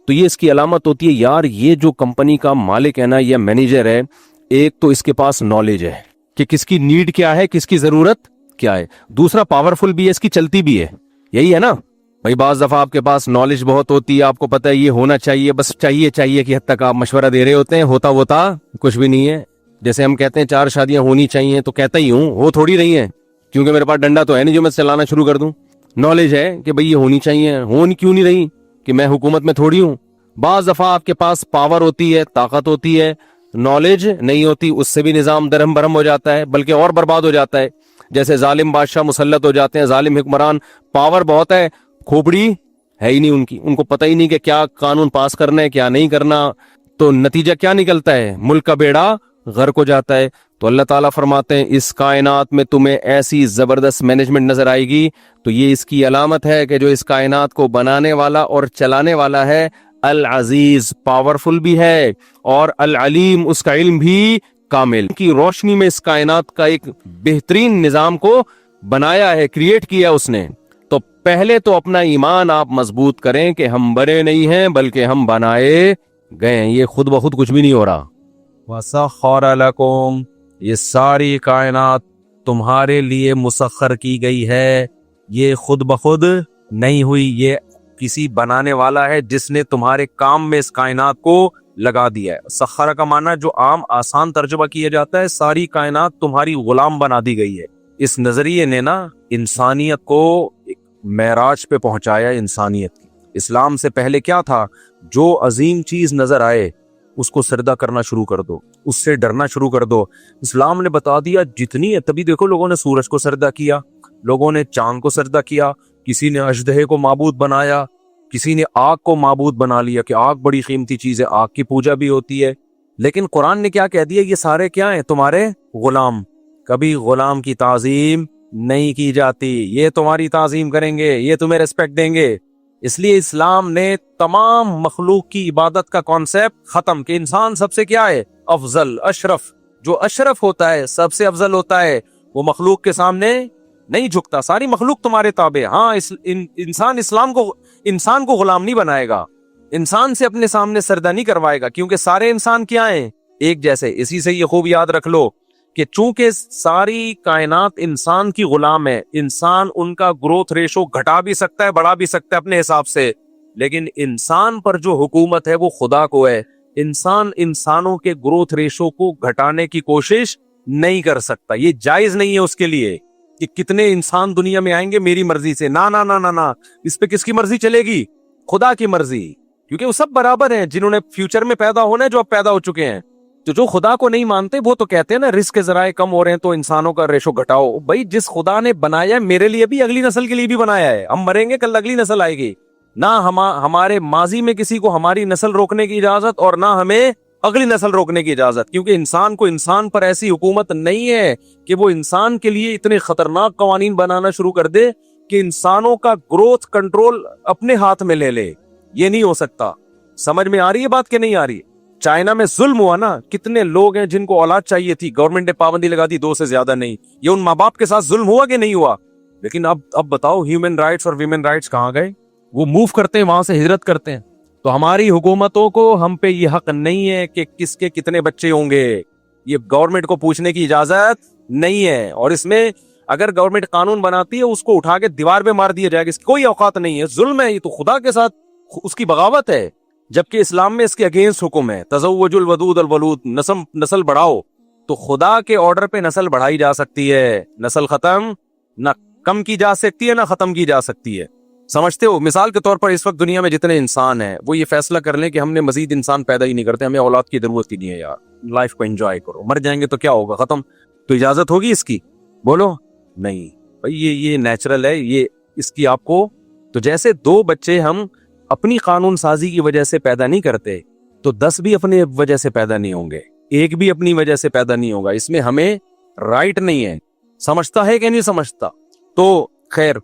تو یہ اس کی علامت ہوتی ہے یار یہ جو کمپنی کا مالک ہے نا، یہ مینیجر ہے، ایک تو اس کے پاس نالج ہے کہ کس کی نیڈ کیا ہے، کس کی ضرورت کیا ہے، دوسرا پاورفل بھی ہے، اس کی چلتی بھی ہے، یہی ہے نا بھائی۔ بعض دفعہ آپ کے پاس نالج بہت ہوتی ہے، آپ کو پتہ ہے یہ ہونا چاہیے، بس چاہیے کہ حد تک آپ مشورہ دے رہے ہوتے ہیں، ہوتا کچھ بھی نہیں ہے۔ جیسے ہم کہتے ہیں 4 شادیاں ہونی چاہیے، تو کہتا ہی ہوں ہو تھوڑی رہی ہیں، کیونکہ میرے پاس ڈنڈا تو ہے نہیں جو میں چلانا شروع کر دوں۔ نالج ہے کہ بھئی یہ ہونی چاہیے، ہونی کیوں نہیں رہی، کہ میں حکومت میں تھوڑی ہوں۔ بعض دفعہ آپ کے پاس پاور ہوتی ہے، طاقت ہوتی ہے، نالج نہیں ہوتی، اس سے بھی نظام درہم برہم ہو جاتا ہے، بلکہ اور برباد ہو جاتا ہے۔ جیسے ظالم بادشاہ مسلط ہو جاتے ہیں، ظالم حکمران، پاور بہت ہے، کھوپڑی ہے ہی نہیں ان کو پتہ ہی نہیں کہ کیا قانون پاس کرنا ہے کیا نہیں کرنا، تو نتیجہ کیا نکلتا ہے؟ ملک کا بیڑا غرق ہو جاتا ہے۔ تو اللہ تعالیٰ فرماتے ہیں اس کائنات میں تمہیں ایسی زبردست مینجمنٹ نظر آئے گی، تو یہ اس کی علامت ہے کہ جو اس کائنات کو بنانے والا اور چلانے والا ہے العزیز، پاورفل بھی ہے، اور العلیم، اس کا علم بھی کامل کی روشنی میں اس کائنات کا ایک بہترین نظام کو بنایا ہے، کریٹ کیا اس نے۔ تو پہلے تو اپنا ایمان آپ مضبوط کریں کہ ہم بنے نہیں ہیں بلکہ ہم بنائے گئے ہیں، یہ خود بخود کچھ بھی نہیں ہو رہا۔ وَسَخَّرَ لَكُمْ، یہ ساری کائنات تمہارے لیے مسخر کی گئی ہے، یہ خود بخود نہیں ہوئی، یہ کسی بنانے والا ہے جس نے تمہارے کام میں اس کائنات کو لگا دیا ہے۔ سخر کا معنی جو عام آسان ترجمہ کیا جاتا ہے، ساری کائنات تمہاری غلام بنا دی گئی ہے۔ اس نظریے نے نا انسانیت کو ایک معراج پہ پہنچایا، انسانیت کی۔ اسلام سے پہلے کیا تھا؟ جو عظیم چیز نظر آئے اس کو سجدہ کرنا شروع کر دو، اس سے ڈرنا شروع کر دو۔ اسلام نے بتا دیا جتنی ہے، تبھی دیکھو لوگوں نے سورج کو سجدہ کیا، لوگوں نے چاند کو سجدہ کیا، کسی نے اژدہے کو معبود بنایا، کسی نے آگ کو معبود بنا لیا کہ آگ بڑی قیمتی چیز ہے، آگ کی پوجا بھی ہوتی ہے۔ لیکن قرآن نے کیا کہہ دیا؟ یہ سارے کیا ہیں؟ تمہارے غلام۔ کبھی غلام کی تعظیم نہیں کی جاتی، یہ تمہاری تعظیم کریں گے، یہ تمہیں ریسپیکٹ دیں گے۔ اس لیے اسلام نے تمام مخلوق کی عبادت کا کانسیپٹ ختم کہ انسان سب سے کیا ہے؟ افضل، اشرف۔ جو اشرف ہوتا ہے، سب سے افضل ہوتا ہے، وہ مخلوق کے سامنے نہیں جھکتا۔ ساری مخلوق تمہارے تابع۔ ہاں، انسان کو غلام نہیں بنائے گا، انسان سے اپنے سامنے سجدہ نہیں کروائے گا، کیونکہ سارے انسان کیا ہیں؟ ایک جیسے۔ اسی سے یہ خوب یاد رکھ لو کہ چونکہ ساری کائنات انسان کی غلام ہے، انسان ان کا گروتھ ریشو گھٹا بھی سکتا ہے، بڑھا بھی سکتا ہے اپنے حساب سے، لیکن انسان پر جو حکومت ہے وہ خدا کو ہے۔ انسان انسانوں کے گروتھ ریشو کو گھٹانے کی کوشش نہیں کر سکتا، یہ جائز نہیں ہے اس کے لیے کہ کتنے انسان دنیا میں آئیں گے میری مرضی سے۔ نا نا نا نا نا، اس پہ کس کی مرضی چلے گی؟ خدا کی مرضی، کیونکہ وہ سب برابر ہیں، جنہوں نے فیوچر میں پیدا ہونا ہے، جو اب پیدا ہو چکے ہیں۔ تو جو خدا کو نہیں مانتے وہ تو کہتے ہیں نا رزق کے ذرائع کم ہو رہے ہیں تو انسانوں کا ریشو گھٹاؤ. بھائی جس خدا نے بنایا ہے میرے لیے بھی اگلی نسل کے لیے بھی بنایا ہے. ہم مریں گے کل اگلی نسل آئے گی. نہ ہمارے ماضی میں کسی کو ہماری نسل روکنے کی اجازت اور نہ ہمیں اگلی نسل روکنے کی اجازت, کیونکہ انسان کو انسان پر ایسی حکومت نہیں ہے کہ وہ انسان کے لیے اتنے خطرناک قوانین بنانا شروع کر دے کہ انسانوں کا گروتھ کنٹرول اپنے ہاتھ میں لے لے. یہ نہیں ہو سکتا. سمجھ میں آ رہی ہے بات کہ نہیں آ رہی؟ چائنا میں ظلم ہوا نا, کتنے لوگ ہیں جن کو اولاد چاہیے تھی, گورنمنٹ نے پابندی لگا دی 2 سے زیادہ نہیں. یہ ان ماں باپ کے ساتھ ظلم ہوا کہ نہیں ہوا؟ لیکن اب بتاؤ ہیومن رائٹس اور ویمن رائٹس کہاں گئے؟ وہ موو کرتے ہیں, وہاں سے ہجرت کرتے ہیں. تو ہماری حکومتوں کو ہم پہ یہ حق نہیں ہے کہ کس کے کتنے بچے ہوں گے, یہ گورنمنٹ کو پوچھنے کی اجازت نہیں ہے. اور اس میں اگر گورنمنٹ قانون بناتی ہے اس کو اٹھا کے دیوار پہ مار دیا جائے گا, اس کی کوئی اوقات نہیں ہے. ظلم ہے یہ, تو خدا کے ساتھ اس کی بغاوت ہے, جبکہ اسلام میں اس کے اگینسٹ حکم ہے تزوج الودود الولود, نسل بڑھاؤ. تو خدا کے آرڈر پہ نسل بڑھائی جا سکتی ہے, نسل ختم نہ کم کی جا سکتی ہے نہ ختم کی جا سکتی ہے. سمجھتے ہو؟ مثال کے طور پر اس وقت دنیا میں جتنے انسان ہیں وہ یہ فیصلہ کر لیں کہ ہم نے مزید انسان پیدا ہی نہیں کرتے, ہمیں اولاد کی ضرورت ہی نہیں ہے. یار لائف کو انجوائے کرو, مر جائیں گے تو کیا ہوگا, ختم. تو اجازت ہوگی اس کی؟ بولو نہیں بھائی, یہ نیچرل ہے, یہ اس کی آپ کو. تو جیسے 2 بچے ہم اپنی قانون سازی کی وجہ سے پیدا نہیں کرتے تو 10 بھی اپنی وجہ سے پیدا نہیں ہوں گے, 1 بھی اپنی وجہ سے پیدا نہیں ہوگا. اس میں ہمیں رائٹ نہیں ہے. سمجھتا ہے کہ نہیں سمجھتا؟ تو خیر,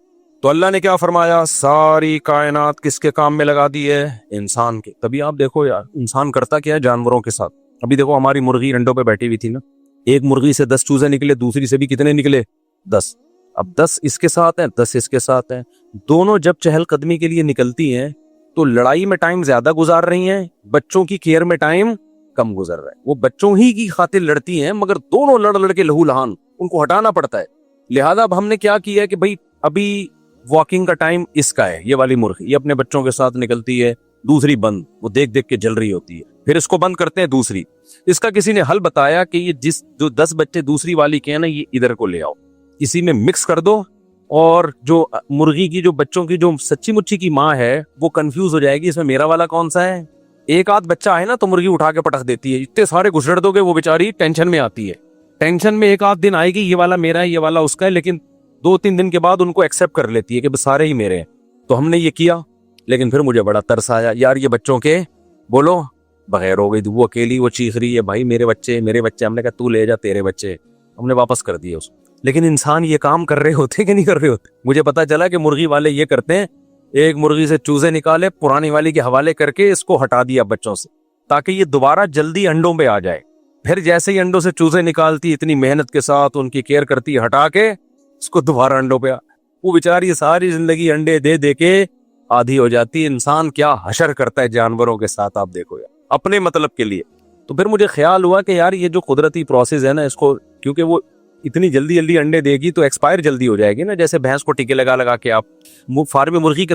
تو اللہ نے کیا فرمایا, ساری کائنات کس کے کام میں لگا دی ہے؟ انسان کے. تبھی آپ دیکھو یار انسان کرتا کیا ہے جانوروں کے ساتھ. ابھی دیکھو ہماری مرغی انڈوں پہ بیٹھی ہوئی تھی نا, ایک مرغی سے 10 چوزے نکلے, دوسری سے بھی کتنے نکلے؟ 10. اب 10 اس کے ساتھ ہیں, 10 اس کے ساتھ ہیں. دونوں جب چہل قدمی کے لیے نکلتی ہیں تو لڑائی میں ٹائم زیادہ گزار رہی ہیں, بچوں کی کیئر میں ٹائم کم گزر رہا ہے. وہ بچوں ہی کی خاطر لڑتی ہیں مگر دونوں لڑ کے لہو لہان, ان کو ہٹانا پڑتا ہے. لہذا اب ہم نے کیا کیا ہے کہ بھائی ابھی واکنگ کا ٹائم اس کا ہے, یہ والی مرغی یہ اپنے بچوں کے ساتھ نکلتی ہے, دوسری بند, وہ دیکھ کے جل رہی ہوتی ہے, پھر اس کو بند کرتے ہیں دوسری. اس کا کسی نے حل بتایا کہ یہ جو 10 بچے دوسری والی کے ہیں نا, یہ ادھر کو لے آؤ, اسی میں مکس کر دو, اور جو مرغی کی جو بچوں کی جو سچی مچی کی ماں ہے وہ کنفیوز ہو جائے گی اس میں میرا والا کون سا ہے. ایک آدھ بچہ ہے نا تو مرغی اٹھا کے پٹک دیتی ہے, اتنے سارے گھسڑ دو گے وہ بیچاری ٹینشن میں آتی ہے. ٹینشن میں ایک آدھ دن آئے گی یہ والا میرا ہے یہ والا اس کا ہے, لیکن 2-3 دن کے بعد ان کو ایکسیپٹ کر لیتی ہے کہ بس سارے ہی میرے ہیں. تو ہم نے یہ کیا, لیکن پھر مجھے بڑا ترس آیا یار یہ بچوں کے بولو بغیر ہو گئی, وہ اکیلی وہ چیخ رہی ہے بھائی میرے بچے میرے بچے. ہم نے کہا تو لے جا تیرے بچے, ہم نے واپس کر دیے اس. لیکن انسان یہ کام کر رہے ہوتے کہ نہیں کر رہے ہوتے؟ مجھے پتا چلا کہ مرغی والے یہ کرتے ہیں, ایک مرغی سے چوزے نکالے پرانی والی کے حوالے کر کے اس کو ہٹا دیا بچوں سے تاکہ یہ دوبارہ جلدی انڈوں پہ آ جائے. پھر جیسے ہی انڈوں سے چوزے نکالتی اتنی محنت کے ساتھ ان کی کیئر کرتی, ہٹا کے اس کو دوبارہ انڈوں پہ وہ بیچاری ساری زندگی انڈے دے کے آدھی ہو جاتی. انسان کیا حشر کرتا ہے جانوروں کے ساتھ, آپ دیکھو یار اپنے مطلب کے لیے. تو پھر مجھے خیال ہوا کہ یار یہ جو قدرتی پروسیس ہے نا اس کو, کیونکہ وہ اتنی جلدی انڈے دے گی تو ایکسپائر جلدی ہو جائے گی نا, جیسے بھینس کو ٹیکے لگا کے آپ فارم مرغی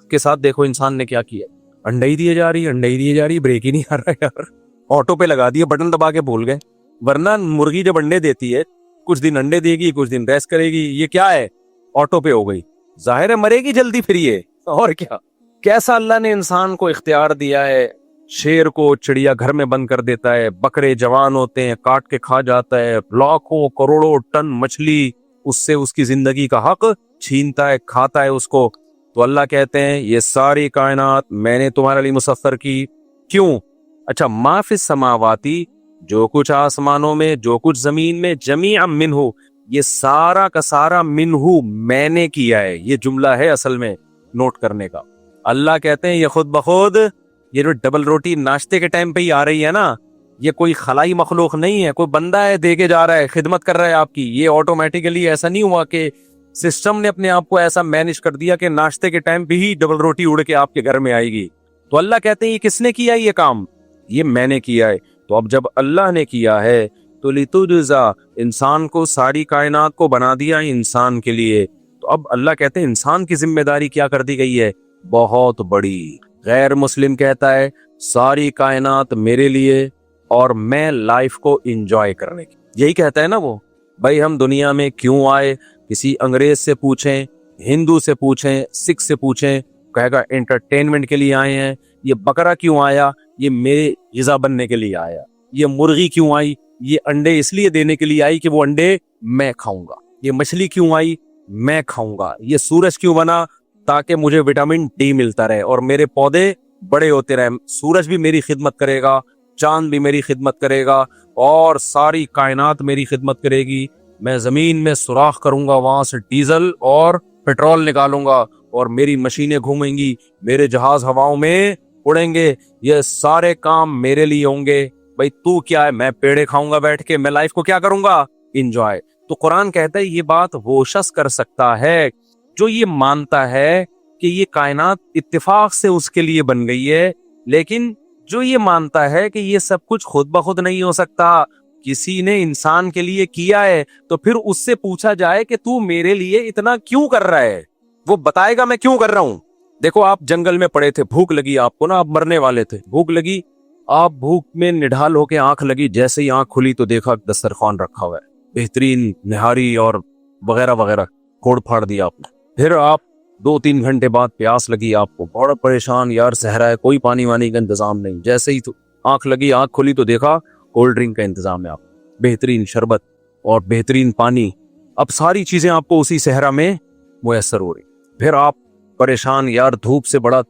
کے ساتھ دیکھو انسان نے کیا کیا, انڈے ہی دیے جا رہی, بریک ہی نہیں آ رہا یار, آٹو پہ لگا دیے, بٹن دبا کے بھول گئے. ورنہ مرغی جب انڈے دیتی ہے کچھ دن انڈے دے گی کچھ دن ریسٹ کرے گی, یہ کیا ہے آٹو پہ ہو گئی, ظاہر ہے مرے گی جلدی پھر یہ. اور کیا, کیسا اللہ نے انسان کو اختیار دیا ہے. شیر کو چڑیا گھر میں بند کر دیتا ہے, بکرے جوان ہوتے ہیں کاٹ کے کھا جاتا ہے, لاکھوں کروڑوں ٹن مچھلی اس سے اس کی زندگی کا حق چھینتا ہے, کھاتا ہے اس کو. تو اللہ کہتے ہیں یہ ساری کائنات میں نے تمہارے لیے مسخر کی. کیوں؟ اچھا, ما فی السماواتی, جو کچھ آسمانوں میں جو کچھ زمین میں, جمیعا منہ, یہ سارا کا سارا منہ میں نے کیا ہے. یہ جملہ ہے اصل میں نوٹ کرنے کا. اللہ کہتے ہیں یہ خود بخود یہ جو ڈبل روٹی ناشتے کے ٹائم پہ ہی آ رہی ہے نا, یہ کوئی خلائی مخلوق نہیں ہے, کوئی بندہ ہے دے کے جا رہا ہے, خدمت کر رہا ہے آپ کی. یہ آٹومیٹیکلی ایسا نہیں ہوا کہ سسٹم نے اپنے آپ کو ایسا مینج کر دیا کہ ناشتے کے ٹائم پہ ہی ڈبل روٹی اڑ کے آپ کے گھر میں آئے گی. تو اللہ کہتے ہیں یہ کس نے کیا یہ کام؟ یہ میں نے کیا ہے. تو اب جب اللہ نے کیا ہے تو لتجزا, انسان کو ساری کائنات کو بنا دیا انسان کے لیے. تو اب اللہ کہتے ہیں انسان کی ذمہ داری کیا کر دی گئی ہے؟ بہت بڑی. غیر مسلم کہتا ہے ساری کائنات میرے لیے اور میں لائف کو انجوائے کرنے کی. یہی کہتا ہے نا وہ. بھائی ہم دنیا میں کیوں آئے, کسی انگریز سے پوچھیں, ہندو سے پوچھیں, سکھ سے پوچھیں, کہے گا انٹرٹینمنٹ کے لیے آئے ہیں. یہ بکرا کیوں آیا؟ یہ میرے غذا بننے کے لیے آیا. یہ مرغی کیوں آئی؟ یہ انڈے اس لیے دینے کے لیے آئی کہ وہ انڈے میں کھاؤں گا۔ یہ مچھلی کیوں آئی؟ میں کھاؤں گا۔ یہ سورج کیوں بنا؟ تاکہ مجھے وٹامن ڈی ملتا رہے اور میرے پودے بڑے ہوتے رہے۔ سورج بھی میری خدمت کرے گا، چاند بھی میری خدمت کرے گا، اور ساری کائنات میری خدمت کرے گی۔ میں زمین میں سوراخ کروں گا، وہاں سے ڈیزل اور پیٹرول نکالوں گا، اور میری مشینیں گھومیں گی، میرے جہاز ہواؤں میں اڑیں گے۔ یہ سارے کام میرے لیے ہوں گے۔ بھائی تو کیا ہے؟ میں پیڑے کھاؤں گا بیٹھ کے، میں لائف کو کیا کروں گا؟ انجوائے۔ تو قرآن کہتا ہے یہ بات وہ شخص کر سکتا ہے جو یہ مانتا ہے کہ یہ کائنات اتفاق سے اس کے لیے بن گئی ہے، لیکن جو یہ مانتا ہے کہ یہ سب کچھ خود بخود نہیں ہو سکتا، کسی نے انسان کے لیے کیا ہے، تو پھر اس سے پوچھا جائے کہ تو میرے لیے اتنا کیوں کر رہا ہے؟ وہ بتائے گا میں کیوں کر رہا ہوں۔ دیکھو آپ جنگل میں پڑے تھے، بھوک لگی آپ کو نا، آپ مرنے والے تھے، بھوک لگی، آپ بھوک میں نڈھال ہو کے آنکھ لگی، جیسے ہی آنکھ کھلی تو دیکھا دسترخوان رکھا ہوا ہے، بہترین نہاری اور وغیرہ وغیرہ، پھوڑ پھاڑ دیا آپ نے۔ پھر آپ 2-3 گھنٹے بعد پیاس لگی آپ کو، بڑا پریشان، یار صحرا ہے، کوئی پانی وانی کا انتظام نہیں، جیسے ہی تو آنکھ لگی، آنکھ کھلی تو دیکھا کولڈ ڈرنک کا انتظام ہے، آپ بہترین شربت اور بہترین پانی، اب ساری چیزیں آپ کو اسی صحرا میں میسر ہو رہی۔ پھر آپ پریشان، یار دھوپ سے بڑا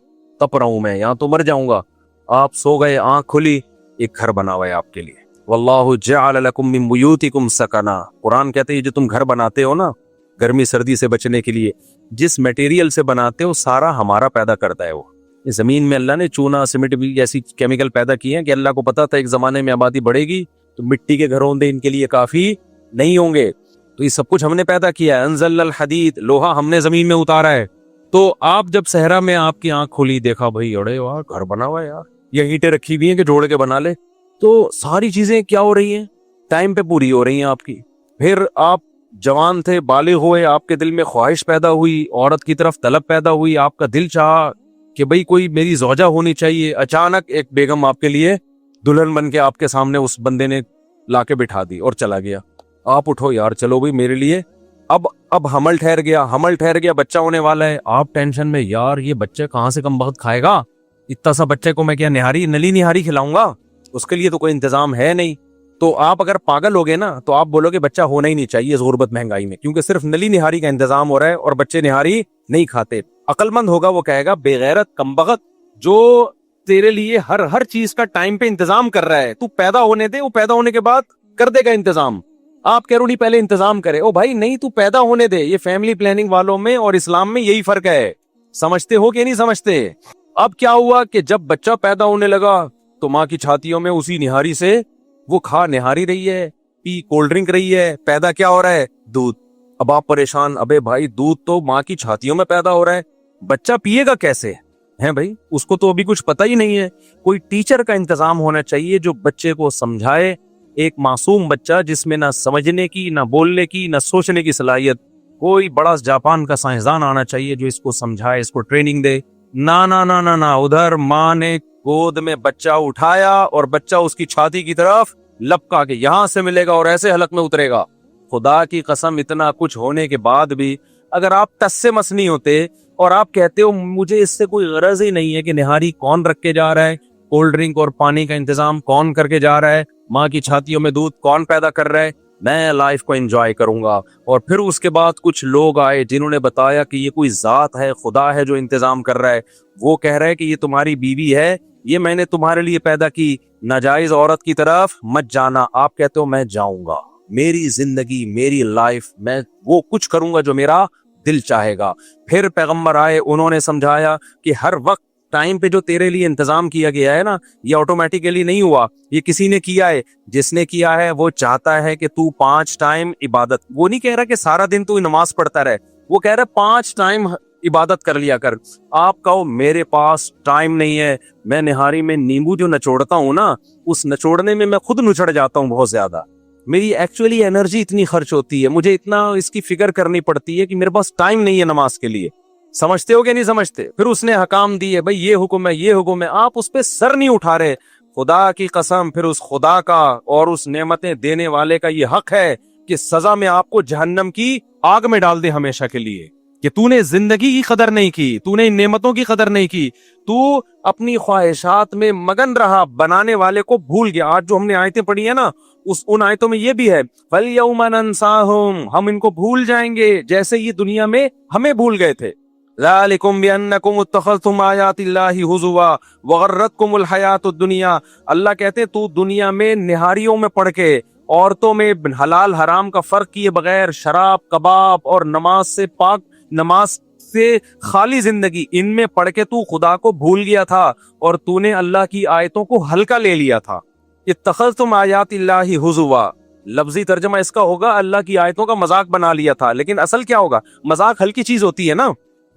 تپ رہا ہوں میں، یہاں تو مر جاؤں گا، آپ سو گئے، آنکھ کھلی، ایک گھر بنا ہوا ہے آپ کے لیے۔ واللہ جعل لکم من بیوتکم سکنا، قرآن کہتے ہیں جو تم گھر بناتے ہو نا گرمی سردی سے بچنے کے لیے، جس میٹیریل سے بناتے ہو سارا ہمارا پیدا کرتا ہے وہ۔ اس زمین میں اللہ نے چونا سیمنٹ بھی ایسی کیمیکل پیدا کیے ہیں کہ اللہ کو پتا تھا ایک زمانے میں آبادی بڑھے گی تو مٹی کے گھروں دے ان کے لیے کافی نہیں ہوں گے، تو یہ سب کچھ ہم نے پیدا کیا ہے۔ انزل الحدید، لوہا ہم نے زمین میں اتارا ہے۔ تو آپ جب صحرا میں آپ کی آنکھ کھلی، دیکھا بھائی اڑے واہ گھر بنا ہوا ہے یار، یہ اینٹیں رکھی ہوئی ہیں کہ جوڑ کے بنا لے، تو ساری چیزیں کیا ہو رہی ہیں؟ ٹائم پہ پوری ہو رہی ہیں آپ کی۔ پھر آپ جوان تھے، بالغ ہوئے، آپ کے دل میں خواہش پیدا ہوئی، عورت کی طرف طلب پیدا ہوئی، آپ کا دل چاہا کہ بھئی کوئی میری زوجہ ہونی چاہیے، اچانک ایک بیگم آپ کے لیے دلہن بن کے آپ کے سامنے اس بندے نے لا کے بٹھا دی اور چلا گیا۔ آپ اٹھو یار، چلو بھئی میرے لیے، اب حمل ٹھہر گیا، بچہ ہونے والا ہے، آپ ٹینشن میں، یار یہ بچہ کہاں سے کم وقت کھائے گا، اتنا سا بچے کو میں کیا نلی نہاری کھلاؤں گا؟ اس کے لیے تو کوئی انتظام ہے نہیں۔ تو آپ اگر پاگل ہوگے نا تو آپ بولو کہ بچہ ہونا ہی نہیں چاہیے غربت مہنگائی میں، کیونکہ صرف نلی نہاری کا انتظام ہو رہا ہے اور بچے نہاری نہیں کھاتے۔ عقل مند ہوگا وہ کہے گا بے غیرت کمبخت، جو تیرے لیے ہر چیز کا ٹائم پہ انتظام کر رہا ہے، تو پیدا ہونے دے، وہ پیدا ہونے کے بعد کر دے گا انتظام۔ آپ کہہ رہو نہیں پہلے انتظام کرے، او بھائی نہیں، تو پیدا ہونے دے۔ یہ فیملی پلاننگ والوں میں اور اسلام میں یہی فرق ہے، سمجھتے ہو کہ نہیں سمجھتے؟ اب کیا ہوا کہ جب بچہ پیدا ہونے لگا تو ماں کی چھاتیوں میں اسی نہاری سے وہ کھا نہاری رہی ہے، پی کولڈ ڈرنک رہی ہے، پیدا کیا ہو رہا ہے؟ دودھ۔ اب آپ پریشان، ابے بھائی دودھ تو ماں کی چھاتیوں میں پیدا ہو رہا ہے، بچہ پیے گا کیسے؟ ہیں بھائی، اس کو تو ابھی کچھ پتہ ہی نہیں ہے۔ کوئی ٹیچر کا انتظام ہونا چاہیے جو بچے کو سمجھائے، ایک معصوم بچہ جس میں نہ سمجھنے کی، نہ بولنے کی، نہ سوچنے کی صلاحیت، کوئی بڑا جاپان کا سائنسدان آنا چاہیے جو اس کو سمجھائے، اس کو ٹریننگ دے۔ نہ ادھر ماں نے گود میں بچہ اٹھایا اور بچہ اس کی چھاتی کی طرف لپکا کے یہاں سے ملے گا اور ایسے حلق میں اترے گا۔ خدا کی قسم، اتنا کچھ ہونے کے بعد بھی اگر آپ ٹس سے مس نہیں ہوتے اور آپ کہتے ہو مجھے اس سے کوئی غرض ہی نہیں ہے کہ نہاری کون رکھ کے جا رہا ہے، کولڈ ڈرنک اور پانی کا انتظام کون کر کے جا رہا ہے، ماں کی چھاتیوں میں دودھ کون پیدا کر رہا ہے، میں لائف کو انجوائے کروں گا۔ اور پھر اس کے بعد کچھ لوگ آئے جنہوں نے بتایا کہ یہ کوئی ذات ہے، خدا ہے جو انتظام کر رہا ہے، وہ کہہ رہا ہے کہ یہ تمہاری بیوی ہے، یہ میں نے تمہارے لیے پیدا کی، ناجائز عورت کی طرف مت جانا۔ آپ کہتے ہو میں جاؤں گا، میری زندگی، میری لائف، میں وہ کچھ کروں گا جو میرا دل چاہے گا۔ پھر پیغمبر آئے، انہوں نے سمجھایا کہ ہر وقت ٹائم پہ جو تیرے لیے انتظام کیا گیا ہے نا، یہ آٹومیٹیکلی نہیں ہوا، یہ کسی نے کیا ہے۔ جس نے کیا ہے وہ چاہتا ہے کہ تو 5 ٹائم عبادت، وہ نہیں کہہ رہا کہ سارا دن تو نماز پڑھتا رہے، وہ کہہ رہا 5 ٹائم عبادت کر لیا کر۔ آپ کہو میرے پاس ٹائم نہیں ہے، میں نہاری میں نیمبو جو نچوڑتا ہوں نا، اس نچوڑنے میں میں خود نچڑ جاتا ہوں بہت زیادہ، میری ایکچولی انرجی اتنی خرچ ہوتی ہے، مجھے اتنا اس کی فکر کرنی پڑتی ہے کہ میرے پاس ٹائم نہیں ہے نماز کے لیے۔ سمجھتے ہو کہ نہیں سمجھتے؟ پھر اس نے حکام دیے، بھئی یہ حکم ہے، یہ حکم ہے، آپ اس پہ سر نہیں اٹھا رہے۔ خدا کی قسم، پھر اس خدا کا اور اس نعمتیں دینے والے کا یہ حق ہے کہ سزا میں آپ کو جہنم کی آگ میں ڈال دے ہمیشہ کے لیے۔ کہ تو نے زندگی کی قدر نہیں کی, تو نے ان نعمتوں کی قدر نہیں کی, تو اپنی خواہشات میں مگن رہا, بنانے والے کو بھول گیا. آج جو ہم نے آیتیں پڑھی ہیں نا, ان آیتوں میں یہ بھی ہے فَالْيَوْمَ نَنْسَاهُمْ, ہم ان کو بھول جائیں گے جیسے یہ دنیا میں ہمیں بھول گئے تھے. ذَلِكُمْ بِأَنَّكُمْ اتَّخَذْتُمْ آيَاتِ اللَّهِ هُزُوًا وَغَرَّتْكُمُ الْحَيَاةُ الدُّنْيَا. اللہ کہتے تو دنیا میں نہاریوں میں پڑھ کے, عورتوں میں حلال حرام کا فرق کیے بغیر, شراب کباب اور نماز سے پاک, نماز سے خالی زندگی, ان میں پڑھ کے تو خدا کو بھول گیا تھا اور تو نے اللہ کی آیتوں کو ہلکا لے لیا تھا. اتخذتم آیات اللہ ہزوا, لفظی ترجمہ اس کا ہوگا اللہ کی آیتوں کا مذاق بنا لیا تھا. لیکن اصل کیا ہوگا؟ مذاق ہلکی چیز ہوتی ہے نا.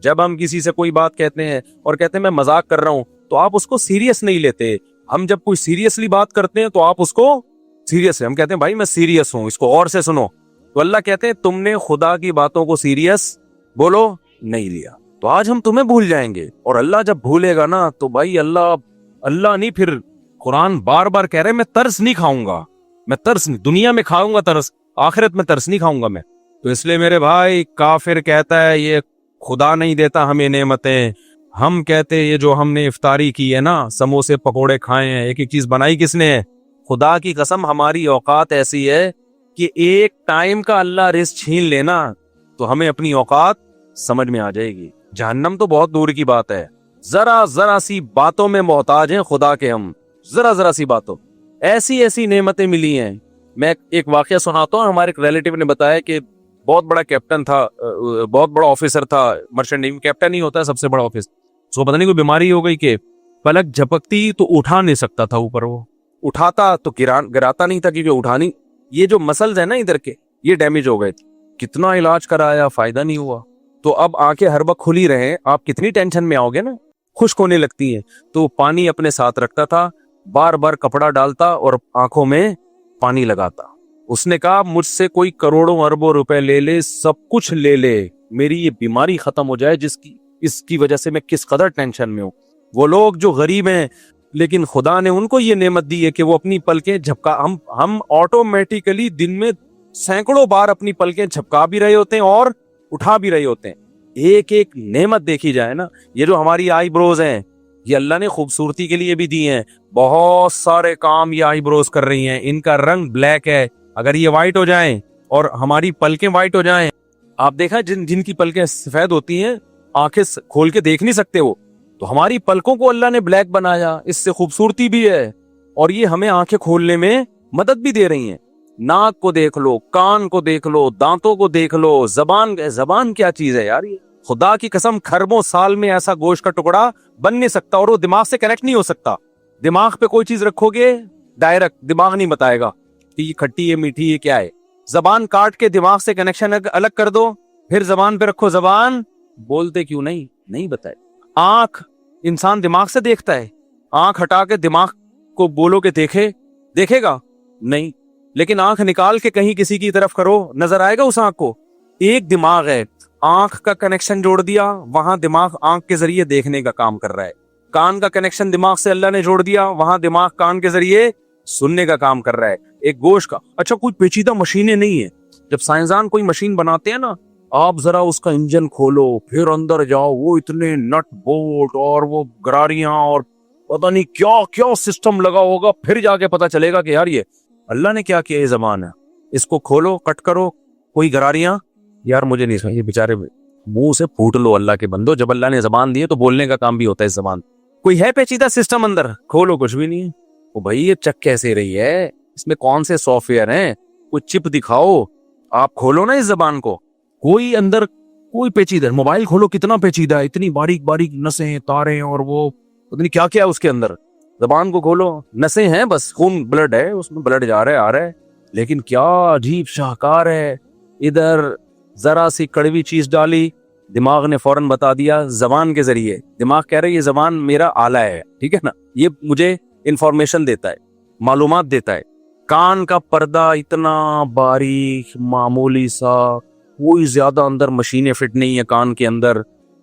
جب ہم کسی سے کوئی بات کہتے ہیں اور کہتے ہیں میں مذاق کر رہا ہوں, تو آپ اس کو سیریس نہیں لیتے. ہم جب کوئی سیریسلی بات کرتے ہیں تو آپ اس کو سیریس, ہم کہتے ہیں بھائی میں سیریس ہوں, اس کو اور سے سنو. تو اللہ کہتے ہیں تم نے خدا کی باتوں کو سیریس بولو نہیں لیا, تو آج ہم تمہیں بھول جائیں گے. اور اللہ جب بھولے گا نا تو بھائی اللہ نہیں, پھر قرآن بار بار کہہ رہے میں ترس نہیں کھاؤں گا, میں ترس نہیں, دنیا میں کھاؤں گا ترس, آخرت میں ترس نہیں کھاؤں گا میں. تو اس لیے میرے بھائی, کافر کہتا ہے یہ خدا نہیں دیتا ہمیں نعمتیں, ہم کہتے یہ جو ہم نے افطاری کی ہے نا, سموسے پکوڑے کھائے ہیں, ایک ایک چیز بنائی کس نے ہے؟ خدا کی قسم ہماری اوقات ایسی ہے کہ ایک ٹائم کا اللہ رزق چھین لینا تو ہمیں اپنی اوقات سمجھ میں آ جائے گی. جہنم تو بہت دور کی بات ہے, ذرا سی باتوں میں محتاج ہیں خدا کے ہم, ذرا سی باتوں, ایسی نعمتیں ملی ہیں. میں ایک واقعہ سناتا ہوں. ہمارے ایک ریلیٹیو نے بتایا کہ بہت بڑا کیپٹن تھا, بہت بڑا آفیسر تھا, مرچنٹ نیوی کیپٹن ہی ہوتا ہے سب سے بڑا آفس. اس کو پتہ نہیں کوئی بیماری ہو گئی کہ پلک جھپکتی تو اٹھا نہیں سکتا تھا اوپر, وہ اٹھاتا تو گراتا نہیں تھا کیونکہ اٹھانی, یہ جو مسلز ہیں نا ادھر کے یہ ڈیمیج ہو گئے تھے. کتنا علاج کرایا, فائدہ نہیں ہوا. تو اب آنکھیں ہر وقت کھلی رہیں, آپ کتنی ٹینشن میں آؤ گے نا, خشک ہونے لگتی ہیں. تو پانی اپنے ساتھ رکھتا تھا, بار بار کپڑا ڈالتا اور آنکھوں میں پانی لگاتا. اس نے کہا مجھ سے کوئی کروڑوں اربوں روپے لے لے, سب کچھ لے لے, میری یہ بیماری ختم ہو جائے اس کی وجہ سے میں کس قدر ٹینشن میں ہوں. وہ لوگ جو غریب ہیں لیکن خدا نے ان کو یہ نعمت دی ہے کہ وہ اپنی پلکیں جھپکا, ہم آٹومیٹیکلی دن میں سینکڑوں بار اپنی پلکیں جھپکا بھی رہے ہوتے ہیں اور اٹھا بھی رہے ہوتے ہیں. ایک ایک نعمت دیکھی جائے نا, یہ جو ہماری آئی بروز ہیں یہ اللہ نے خوبصورتی کے لیے بھی دی ہیں. بہت سارے کام یہ آئی بروز کر رہی ہیں, ان کا رنگ بلیک ہے, اگر یہ وائٹ ہو جائیں اور ہماری پلکیں وائٹ ہو جائیں, آپ دیکھا جن کی پلکیں سفید ہوتی ہیں آنکھیں کھول کے دیکھ نہیں سکتے وہ, تو ہماری پلکوں کو اللہ نے بلیک بنایا, اس سے خوبصورتی بھی ہے اور یہ ہمیں آنکھیں کھولنے میں مدد بھی دے رہی ہیں. ناک کو دیکھ لو, کان کو دیکھ لو, دانتوں کو دیکھ لو, زبان کیا چیز ہے یار. یہ خدا کی قسم کھربوں سال میں ایسا گوشت کا ٹکڑا بن نہیں سکتا اور وہ دماغ سے کنیکٹ نہیں ہو سکتا. دماغ پہ کوئی چیز رکھو گے ڈائریکٹ دماغ نہیں بتائے گا کہ یہ کھٹی ہے میٹھی ہے کیا ہے. زبان کاٹ کے دماغ سے کنیکشن الگ کر دو, پھر زبان پہ رکھو, زبان بولتے کیوں نہیں بتائے. آنکھ انسان دماغ سے دیکھتا ہے, آنکھ ہٹا کے دماغ کو بولو کہ دیکھے گا نہیں, لیکن آنکھ نکال کے کہیں کسی کی طرف کرو نظر آئے گا اس آنکھ کو. ایک دماغ ہے, آنکھ کا کنیکشن جوڑ دیا, وہاں دماغ آنکھ کے ذریعے دیکھنے کا کام کر رہا ہے. کان کا کنیکشن دماغ سے اللہ نے جوڑ دیا, وہاں دماغ کان کے ذریعے سننے کا کام کر رہا ہے. ایک گوشت کا, اچھا کوئی پیچیدہ مشینیں نہیں ہے. جب سائنسدان کوئی مشین بناتے ہیں نا, آپ ذرا اس کا انجن کھولو, پھر اندر جاؤ, وہ اتنے نٹ بولٹ اور وہ گراریاں اور پتہ نہیں کیا سسٹم لگا ہوگا, پھر جا کے پتا چلے گا کہ یار یہ اللہ نے کیا کیا. یہ زبان ہے, اس کو کھولو, کٹ کرو, کوئی گراریاں, یار مجھے نہیں سمجھ, یہ بیچارے منہ سے پھوٹ لو اللہ کے بندو. جب اللہ نے زبان دی ہے تو بولنے کا کام بھی ہوتا ہے اس زبان. کوئی ہے پیچیدہ سسٹم اندر, کھولو کچھ بھی نہیں ہے. وہ بھائی یہ چک کیسے رہی ہے, اس میں کون سے سافٹ ویئر ہیں, کوئی چپ دکھاؤ, آپ کھولو نا اس زبان کو. کوئی اندر کوئی پیچیدہ, موبائل کھولو کتنا پیچیدہ ہے, اتنی باریک نسیں تاریں اور وہ پتہ نہیں کیا اس کے اندر. زبان کو کھولو, نسیں ہیں بس, خون بلڈ ہے اس میں, بلڈ جا رہا ہے آ رہا ہے, لیکن کیا عجیب شاہکار ہے. ادھر ذرا سی کڑوی چیز ڈالی, دماغ نے فوراً بتا دیا زبان کے ذریعے. دماغ کہہ رہے یہ زبان میرا آلہ ہے, ٹھیک ہے نا, یہ مجھے انفارمیشن دیتا ہے, معلومات دیتا ہے. کان کا پردہ اتنا باریک معمولی سا, کوئی زیادہ اندر مشینیں فٹ نہیں ہے کان کے اندر,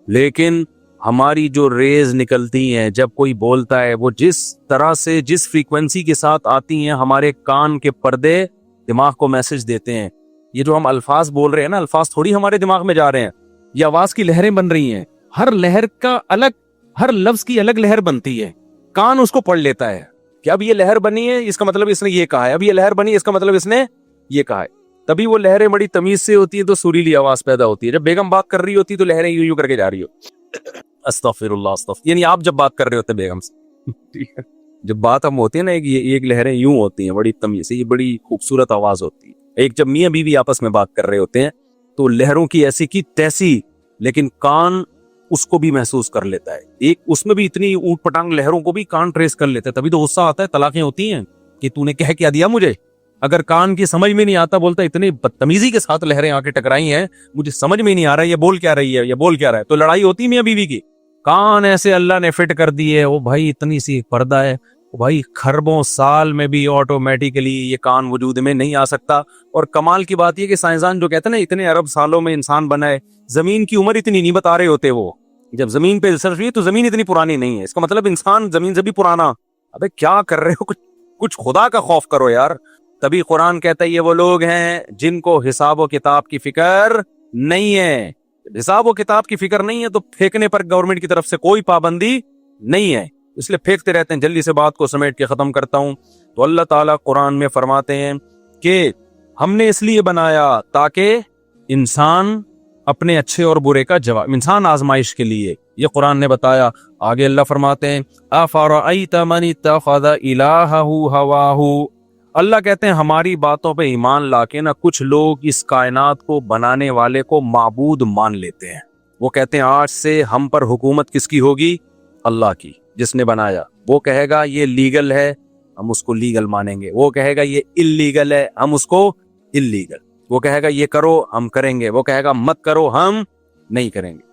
لیکن ہماری جو ریز نکلتی ہیں جب کوئی بولتا ہے, وہ جس طرح سے جس فریکوینسی کے ساتھ آتی ہیں, ہمارے کان کے پردے دماغ کو میسج دیتے ہیں. یہ جو ہم الفاظ بول رہے ہیں نا, الفاظ تھوڑی ہمارے دماغ میں جا رہے ہیں, یہ آواز کی لہریں بن رہی ہیں, ہر لہر کا الگ, ہر لفظ کی الگ لہر بنتی ہے, کان اس کو پڑھ لیتا ہے کہ اب یہ لہر بنی ہے اس کا مطلب اس نے یہ کہا ہے, اب یہ لہر بنی ہے اس کا مطلب اس نے یہ کہا ہے. تبھی وہ لہریں بڑی تمیز سے ہوتی ہیں تو سریلی آواز پیدا ہوتی ہے. جب بیگم بات کر رہی ہوتی تو لہریں یوں یوں کر کے جا رہی ہو, استغفر اللہ استغفر, یعنی آپ جب بات کر رہے ہوتے بیگم سے, جب بات ہم ہوتی ہے نا ایک لہریں یوں ہوتی ہیں بڑی تمیز سے, یہ بڑی خوبصورت آواز ہوتی ہے. ایک جب میاں بیوی آپس میں بات کر رہے ہوتے ہیں تو لہروں کی ایسی کی تیسی, لیکن کان اس کو بھی محسوس کر لیتا ہے. ایک اس میں بھی اتنی اوٹ پٹانگ لہروں کو بھی کان ٹریس کر لیتا ہے. تبھی تو غصہ آتا ہے, طلاقیں ہوتی ہیں کہ تو نے کہہ کیا دیا مجھے. اگر کان کی سمجھ میں نہیں آتا, بولتا اتنی بدتمیزی کے ساتھ لہریں آ کے ٹکرائی ہیں, مجھے سمجھ میں نہیں آ رہا یہ بول کیا رہی ہے, یہ بول کیا رہا ہے, تو لڑائی ہوتی میاں بیوی کی. کان ایسے اللہ نے فٹ کر دی ہے, وہ بھائی اتنی سی پردہ ہے, وہ بھائی خربوں سال میں بھی آٹومیٹیکلی یہ کان وجود میں نہیں آ سکتا. اور کمال کی بات یہ کہ سائنسدان جو کہتے ہیں نا اتنے ارب سالوں میں انسان بنا ہے, زمین کی عمر اتنی نہیں بتا رہے ہوتے. وہ جب زمین پہ ریسرچ ہوئی تو زمین اتنی پرانی نہیں ہے, اس کا مطلب انسان زمین سے بھی پرانا. ابے کیا کر رہے ہو, کچھ خدا کا خوف کرو یار. تبھی قرآن کہتا ہے یہ وہ لوگ ہیں جن کو حساب و کتاب کی فکر نہیں ہے. حساب و کتاب کی فکر نہیں ہے تو پھینکنے پر گورنمنٹ کی طرف سے کوئی پابندی نہیں ہے, اس لیے پھینکتے رہتے ہیں. جلدی سے بات کو سمیٹ کے ختم کرتا ہوں. تو اللہ تعالیٰ قرآن میں فرماتے ہیں کہ ہم نے اس لیے بنایا تاکہ انسان اپنے اچھے اور برے کا جواب, انسان آزمائش کے لیے, یہ قرآن نے بتایا. آگے اللہ فرماتے ہیں افرأیت من اتخذ الہہ ہواہ, اللہ کہتے ہیں ہماری باتوں پہ ایمان لا کے نا کچھ لوگ اس کائنات کو بنانے والے کو معبود مان لیتے ہیں. وہ کہتے ہیں آج سے ہم پر حکومت کس کی ہوگی, اللہ کی, جس نے بنایا. وہ کہے گا یہ لیگل ہے, ہم اس کو لیگل مانیں گے. وہ کہے گا یہ اللیگل ہے, ہم اس کو اللیگل. وہ کہے گا یہ کرو, ہم کریں گے. وہ کہے گا مت کرو, ہم نہیں کریں گے.